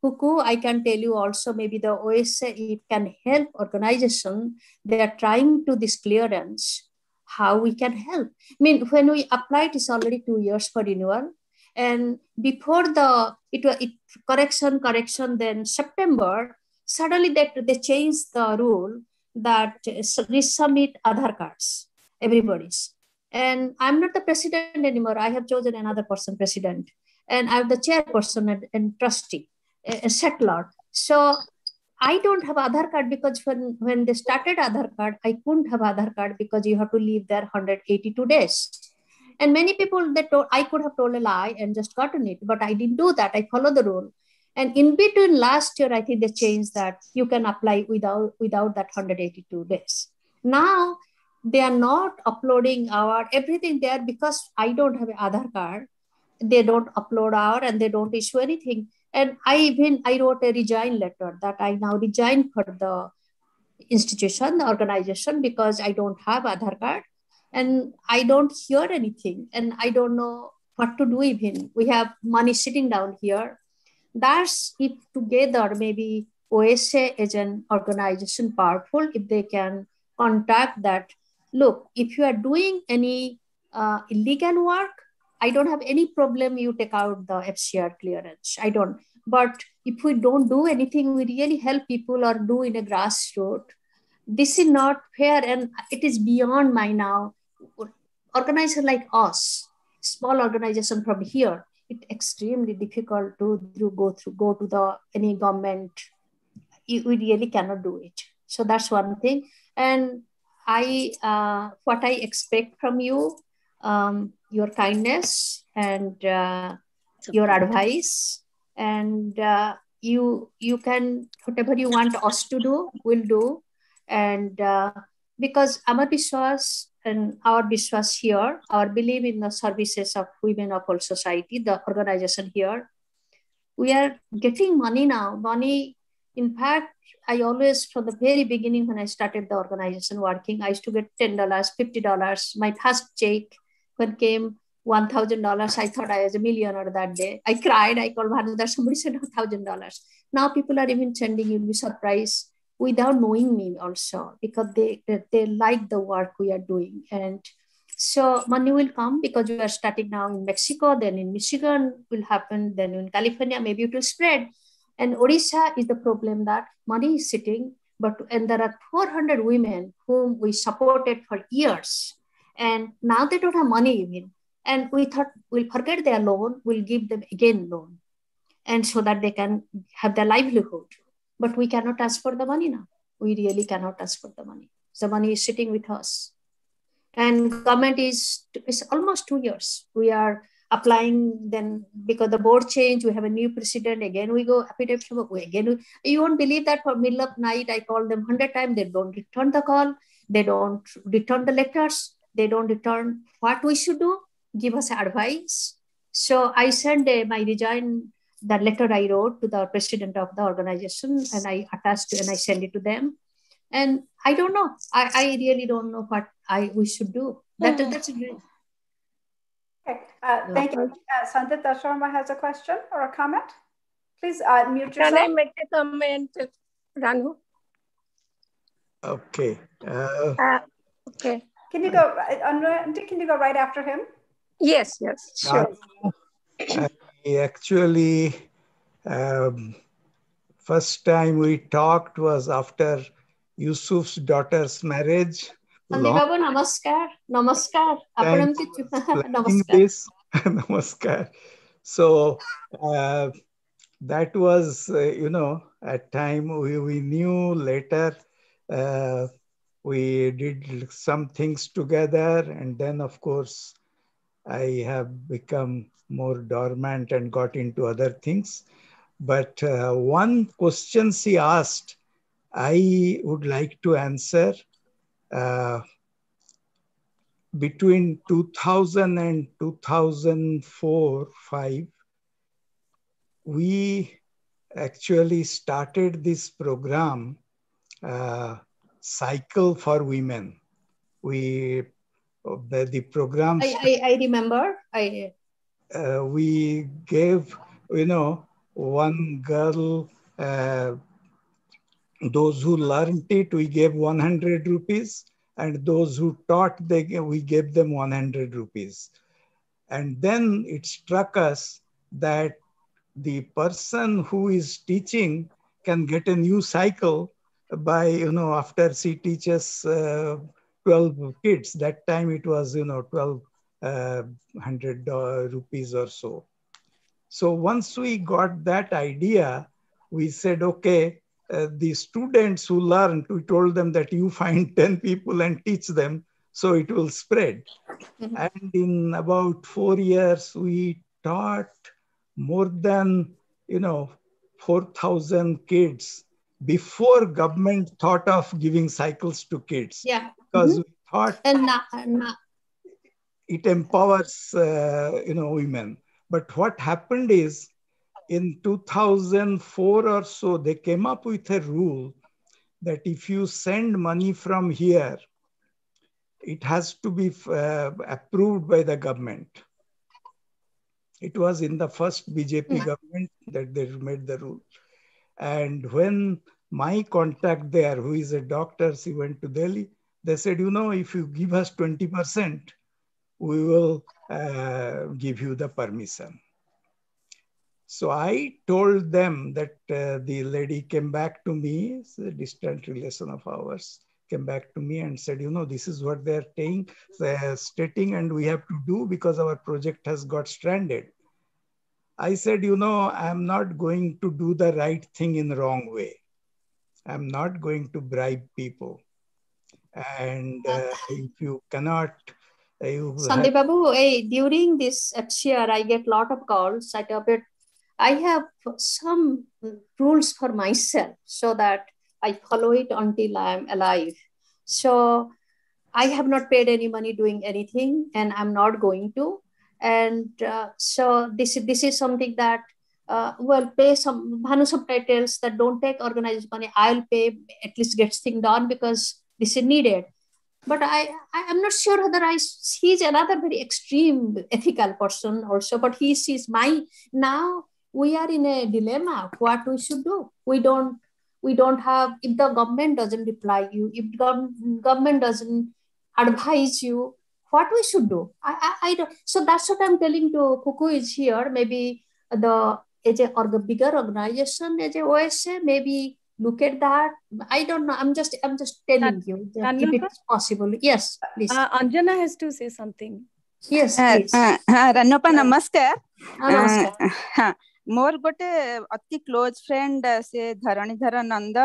Kuku, I can tell you also, maybe the OSA, it can help organization. They are trying to this clearance, how we can help. I mean, when we applied, it's already 2 years for renewal. And before it correction, then September, suddenly they changed the rule that resubmit Aadhaar cards, everybody's. And I'm not the president anymore. I have chosen another person president. And I'm the chairperson and trustee, a settler. So I don't have Aadhaar card because when they started Aadhaar card, I couldn't have Aadhaar card because you have to live there 182 days. And many people, they told, I could have told a lie and just gotten it, but I didn't do that. I followed the rule. And in between last year, I think they changed that you can apply without that 182 days. Now, they are not uploading our everything there because I don't have an Aadhaar card. They don't upload our and they don't issue anything. And I wrote a resign letter that I now resign for the institution, the organization, because I don't have Aadhaar card and I don't hear anything and I don't know what to do even. We have money sitting down here. That's if together maybe OSA is an organization powerful, if they can contact that, look, if you are doing any illegal work, I don't have any problem, you take out the FCR clearance. I don't. But if we don't do anything, we really help people or do in a grassroots. This is not fair and it is beyond my now. Organizers like us, small organization from here, it's extremely difficult to go to the any government. We really cannot do it. So that's one thing. And what I expect from you, your kindness and your advice, and you can, whatever you want us to do, we'll do. And because Amar Biswas and our Biswas here, our belief in the services of women of all society, the organization here, we are getting money now. Money, in fact, I always, from the very beginning when I started the organization working, I used to get $10, $50. My first check when came $1,000, I thought I was a millionaire that day. I cried, I called Bhanudar, somebody said $1,000. Now people are even sending, you'll be surprised, without knowing me also, because they like the work we are doing. And so money will come because we are starting now in Mexico, then in Michigan will happen, then in California, maybe it will spread. And Odisha is the problem that money is sitting, and there are 400 women whom we supported for years. And now they don't have money even. And we thought we'll forget their loan, we'll give them again loan. And so that they can have their livelihood. But we cannot ask for the money now. We really cannot ask for the money. The money is sitting with us. And government is almost 2 years. We are applying, then because the board changed, we have a new president, again we go affidavit, you won't believe that for middle of night, I call them 100 times, they don't return the call, they don't return the letters, they don't return what we should do, give us advice. So I sent my resign, the letter I wrote to the president of the organization, and I attached and I send it to them. And I don't know. I really don't know what we should do. That's great. Okay, thank you. Santita Sharma has a question or a comment. Please mute yourself. Can I make a comment, Ranu? Okay. Okay. Can you go? Can you go right after him? Yes, sure. I actually, first time we talked was after Yusuf's daughter's marriage. Babu, namaskar. Namaskar. Namaskar. Namaskar. So that was, at time we knew later. We did some things together, and then of course I have become more dormant and got into other things. But one question she asked, I would like to answer. Between 2000 and 2004-05, we actually started this program, Cycle for Women. The program. I remember. we gave, one girl, those who learned it, we gave 100 rupees, and those who taught, we gave them 100 rupees. And then it struck us that the person who is teaching can get a new cycle by, after she teaches 12 kids. That time it was, 1,200 rupees or so. So once we got that idea, we said, okay, the students who learned, we told them that you find 10 people and teach them, so it will spread. Mm-hmm. And in about 4 years, we taught more than, 4,000 kids before government thought of giving cycles to kids. Yeah. Because mm-hmm. we thought it empowers, women. But what happened is, in 2004 or so, they came up with a rule that if you send money from here, it has to be approved by the government. It was in the first BJP government that they made the rule. And when my contact there, who is a doctor, she went to Delhi, they said, if you give us 20%, we will give you the permission. So I told them that the lady came back to me, it's a distant relation of ours, came back to me and said, this is what they're stating, and we have to do because our project has got stranded. I said, I'm not going to do the right thing in the wrong way. I'm not going to bribe people. And if you cannot, Sandeep Babu, during this year, I get a lot of calls. I have some rules for myself so that I follow it until I'm alive. So I have not paid any money doing anything, and I'm not going to. And so this is something that, pay some subtitles that don't take organized money. I'll pay, at least gets thing done because this is needed. But I'm not sure whether he's another very extreme ethical person also, but he sees now we are in a dilemma, what we should do. We don't have, if the government doesn't reply you, if government doesn't advise you, what we should do. I don't. So that's what I'm telling to Kuku is here. Maybe as a bigger organization, as a OSA, maybe look at that. I don't know. I'm just telling you that if it's possible. Yes, please. Anjana has to say something. Yes, please. Ranoppa, namaskar. Namaskar. मोर गोटे अति close friend से Dharanidhar Nanda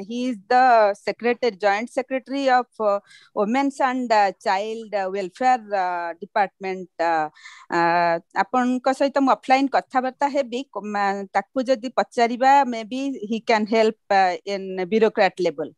he is the secretary joint secretary of women's and child welfare department आपन को सहित हम offline कथाबार्ता हेबी ताकू जदी पचारिबा maybe he can help in bureaucrat level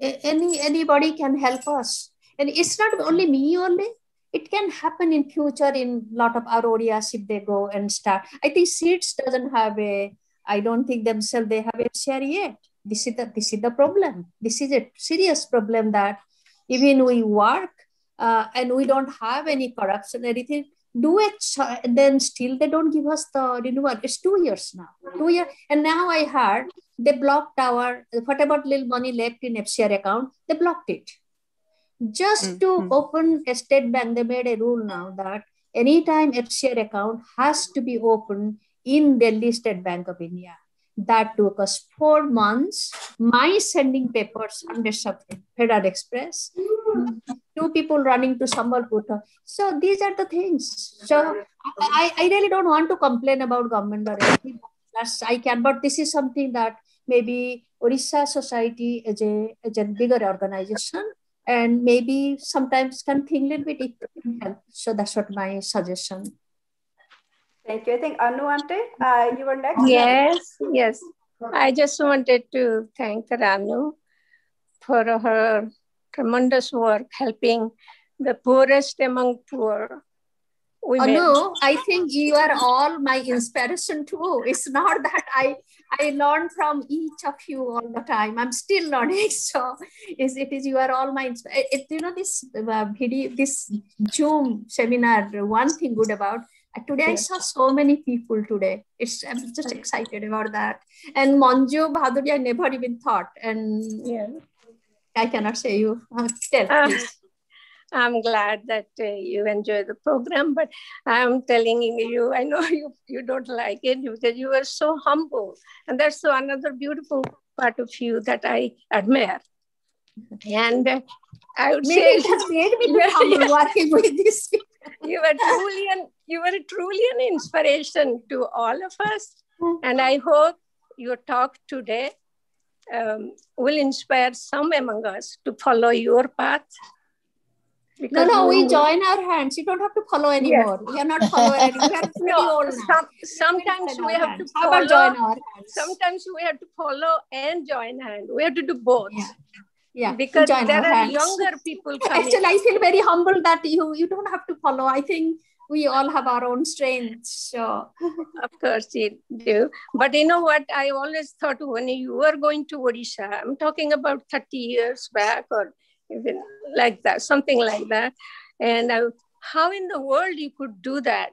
anybody can help us, and it's not only me only. It can happen in future in a lot of our areas if they go and start. I think SEEDS doesn't have I don't think themselves they have a share yet. This is the problem. This is a serious problem that even we work and we don't have any corruption, anything, do it, then still they don't give us the renewal. It's 2 years now. 2 years. And now I heard they blocked our, whatever little money left in FCR account, they blocked it. Just to open a state bank, they made a rule now that anytime FCR account has to be opened in Delhi State Bank of India. That took us 4 months. My sending papers under Federal Express, 2 people running to Sambalpur. So these are the things. So I really don't want to complain about government or anything. I can, but this is something that maybe Orissa Society is a bigger organization. And maybe sometimes can think a little bit, it can help. So that's what my suggestion. Thank you. I think Anu Ante, you were next. Yes. I just wanted to thank Ranu for her tremendous work helping the poorest among poor women. Anu, I think you are all my inspiration too. It's not that I learn from each of you all the time. I'm still learning. So it is you are all my inspiration. This video, this Zoom seminar, one thing good about, Today I saw so many people today. I'm just excited about that. And Manju Bhaduri, I never even thought. And I cannot say you. Tell, please. I'm glad that you enjoy the program, but I'm telling you, I know you don't like it because you are so humble. And that's another beautiful part of you that I admire. And I would say it has made me look humble working with this. You were truly an inspiration to all of us. And I hope your talk today will inspire some among us to follow your path. No, we join our hands. You don't have to follow anymore. We are not following anymore. We are pretty old now. Sometimes we have to follow. follow. Join our hands? Sometimes we have to follow and join hand. We have to do both. Yeah, because there are younger people coming. Actually, I feel very humble that you don't have to follow. I think we all have our own strengths. So. Of course you do. But you know what? I always thought when you were going to Odisha, I'm talking about 30 years back or even like that, something like that. And how in the world you could do that?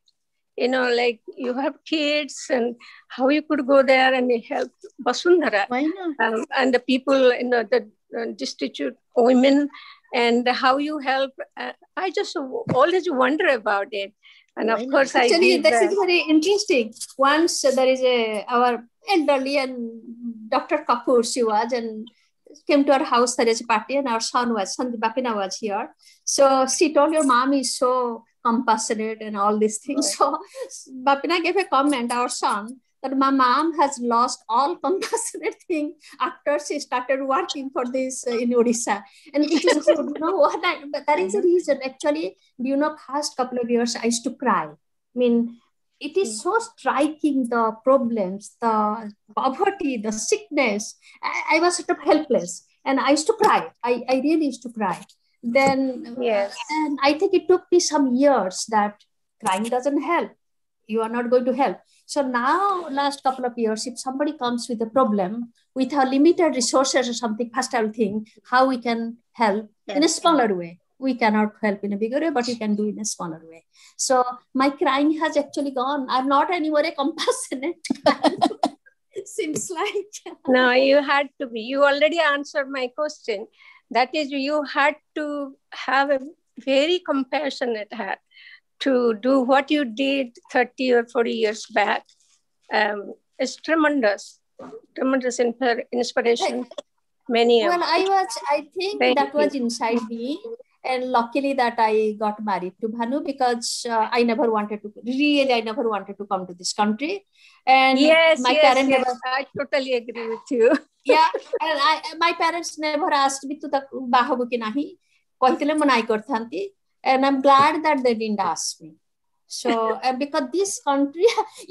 You know, like you have kids and how you could go there and help Basundhara. Why not? And the people, the destitute women, and how you help. I just always wonder about it. And of course, actually, this is very interesting. Once there is our elderly and Dr. Kapoor, she was, and came to our house, there is a party, and our son was, Sandeep Bapina was here. So she told, your mom is so compassionate and all these things. So Bapina gave a comment, our son, that my mom has lost all compassionate thing after she started working for this in Odisha. And it is good, you know what? But that is the reason. Actually, you know, past couple of years, I used to cry. I mean, it is so striking, the problems, the poverty, the sickness. I was sort of helpless and I used to cry. I really used to cry. Then, and I think it took me some years that crying doesn't help. You are not going to help. So now, last couple of years, if somebody comes with a problem, with our limited resources or something, first I will think how we can help in a smaller way. We cannot help in a bigger way, but we can do in a smaller way. So my crying has actually gone. I'm not anymore a compassionate. Seems like. No, you had to be. You already answered my question. That is, you had to have a very compassionate heart to do what you did 30 or 40 years back. It's tremendous inspiration. I think that was inside me. And luckily that I got married to Bhanu because I never wanted to come to this country. And my parents never. I totally agree with you. Yeah, and my parents never asked me to the bahabu ki nahi. Kahitile manai karthanti. And I'm glad that they didn't ask me. So, because this country,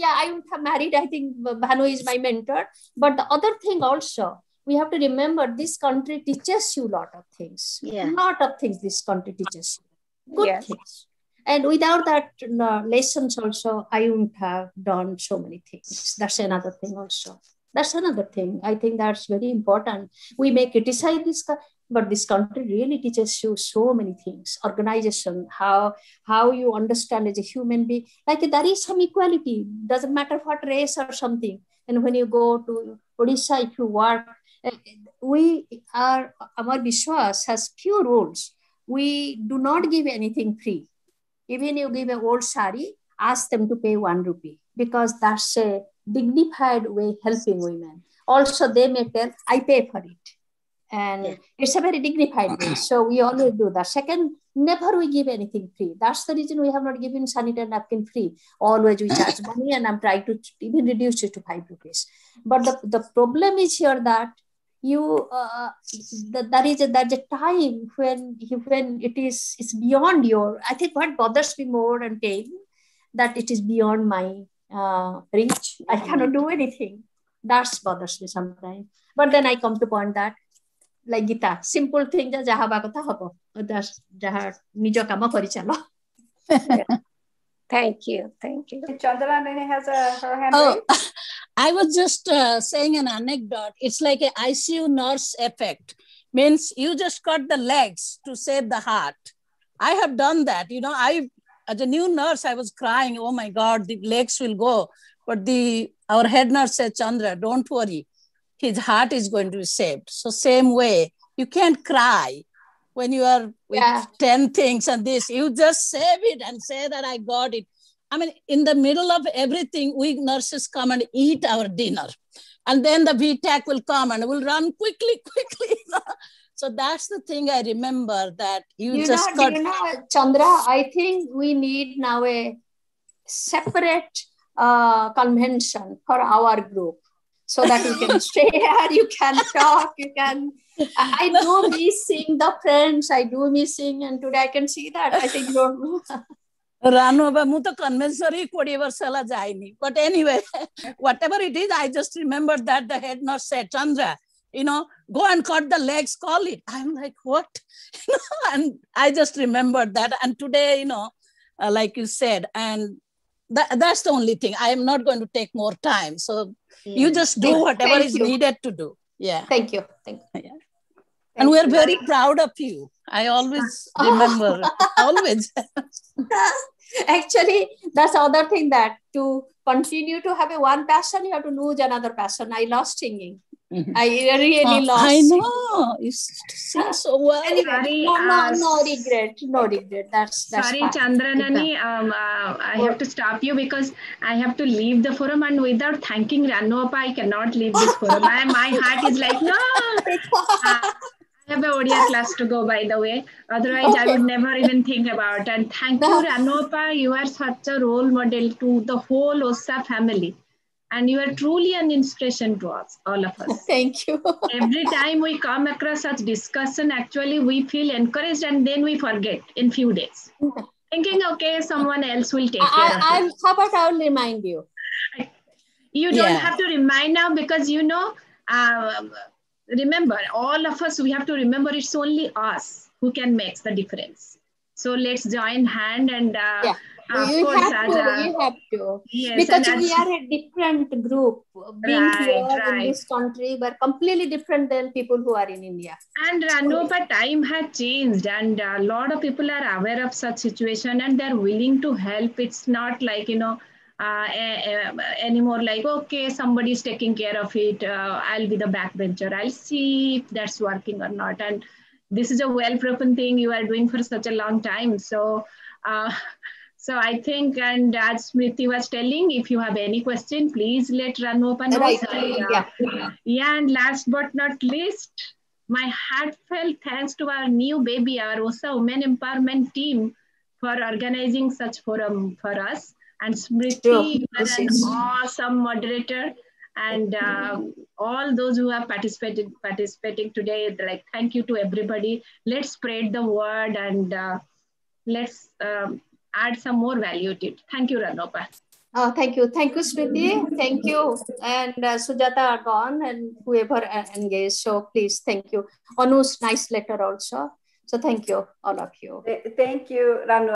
I would have married. I think Bhanu is my mentor. But the other thing also, we have to remember this country teaches you a lot of things. A lot of things this country teaches you. Good things. And without that lessons also, I wouldn't have done so many things. That's another thing also. That's another thing. I think that's very important. We may criticize this, but this country really teaches you so many things. Organization, how you understand as a human being. Like there is some equality. Doesn't matter what race or something. And when you go to Odisha, if you work, our Vishwas has few rules. We do not give anything free. Even you give an old sari, ask them to pay 1 rupee because that's a dignified way helping women. Also, they may tell, I pay for it. And it's a very dignified way. So we always do that. Second, never we give anything free. That's the reason we have not given sanitary napkin free. Always we charge money, and I'm trying to even reduce it to 5 rupees. But the problem is here that there's a time when it's beyond your. I think what bothers me more and pain that it is beyond my reach. I cannot do anything. That bothers me sometimes. But then I come to point that, like Gita, simple thing that jaha ba kotha hobo. That's jaha nijo kama kari chalo. Thank you. Chandra has her hand raised. I was just saying an anecdote. It's like an ICU nurse effect. Means you just cut the legs to save the heart. I have done that. You know, as a new nurse, I was crying. Oh my God, the legs will go. But our head nurse said, Chandra, don't worry. His heart is going to be saved. So same way, you can't cry when you are with 10 things and this. You just save it and say that I got it. I mean, in the middle of everything, we nurses come and eat our dinner. And then the VTAC will come and will run quickly. So that's the thing I remember, that you just got... Chandra, I think we need now a separate convention for our group, so that you can stay here, you can talk, you can... I do missing the friends, I do missing, and today I can see that. I think you Ranu, mu to convention 20 years hala jaini. But anyway, whatever it is, I just remember that the head nurse said, Chandra, go and cut the legs, call it. I'm like, what? And I just remembered that. And today, like you said, and that's the only thing. I am not going to take more time. So you just do whatever is needed to do. Yeah. Thank you. Thank you. Yeah. And we are very proud of you. I always remember, always. Actually, that's the other thing, that to continue to have one passion, you have to lose another passion. I lost singing. Mm-hmm. I really lost. I know. You sing so well. Anyway, no regret. No regret. That's sorry, fine. Chandranani. I have to stop you because I have to leave the forum, and without thanking Ranu Appa, I cannot leave this forum. My heart is like, no. I have a Odia class to go, by the way. Otherwise, I would never even think about it. And thank you, Ranu Appa. You are such a role model to the whole OSA family. And you are truly an inspiration to us, all of us. Thank you. Every time we come across such discussion, actually, we feel encouraged, and then we forget in few days. Thinking, okay, someone else will take care of it. How about I'll remind you? You don't have to remind now, because, remember, all of us, we have to remember it's only us who can make the difference. So let's join hand and you have to. Yes, because we are a different group. Being here in this country, we're completely different than people who are in India. And Ranu, but time has changed, and a lot of people are aware of such situation, and they're willing to help. It's not like, anymore like, okay, somebody's taking care of it. I'll be the backbencher. I'll see if that's working or not. And this is a well-proven thing you are doing for such a long time. So, so I think, and as Smriti was telling, if you have any question, please let Ranu Appa know. Yeah, and last but not least, my heartfelt thanks to our new baby, our OSA Women Empowerment team, for organizing such forum for us. And Smriti, you are an awesome moderator. And all those who have participating today, like, thank you to everybody. Let's spread the word, and let's add some more value to it. Thank you, Ranu Appa. Oh, thank you. Thank you, Smriti. Thank you. And Sujata are gone, and whoever engaged. So please, thank you. Anu's nice letter also. So thank you, all of you. Thank you, Ranu.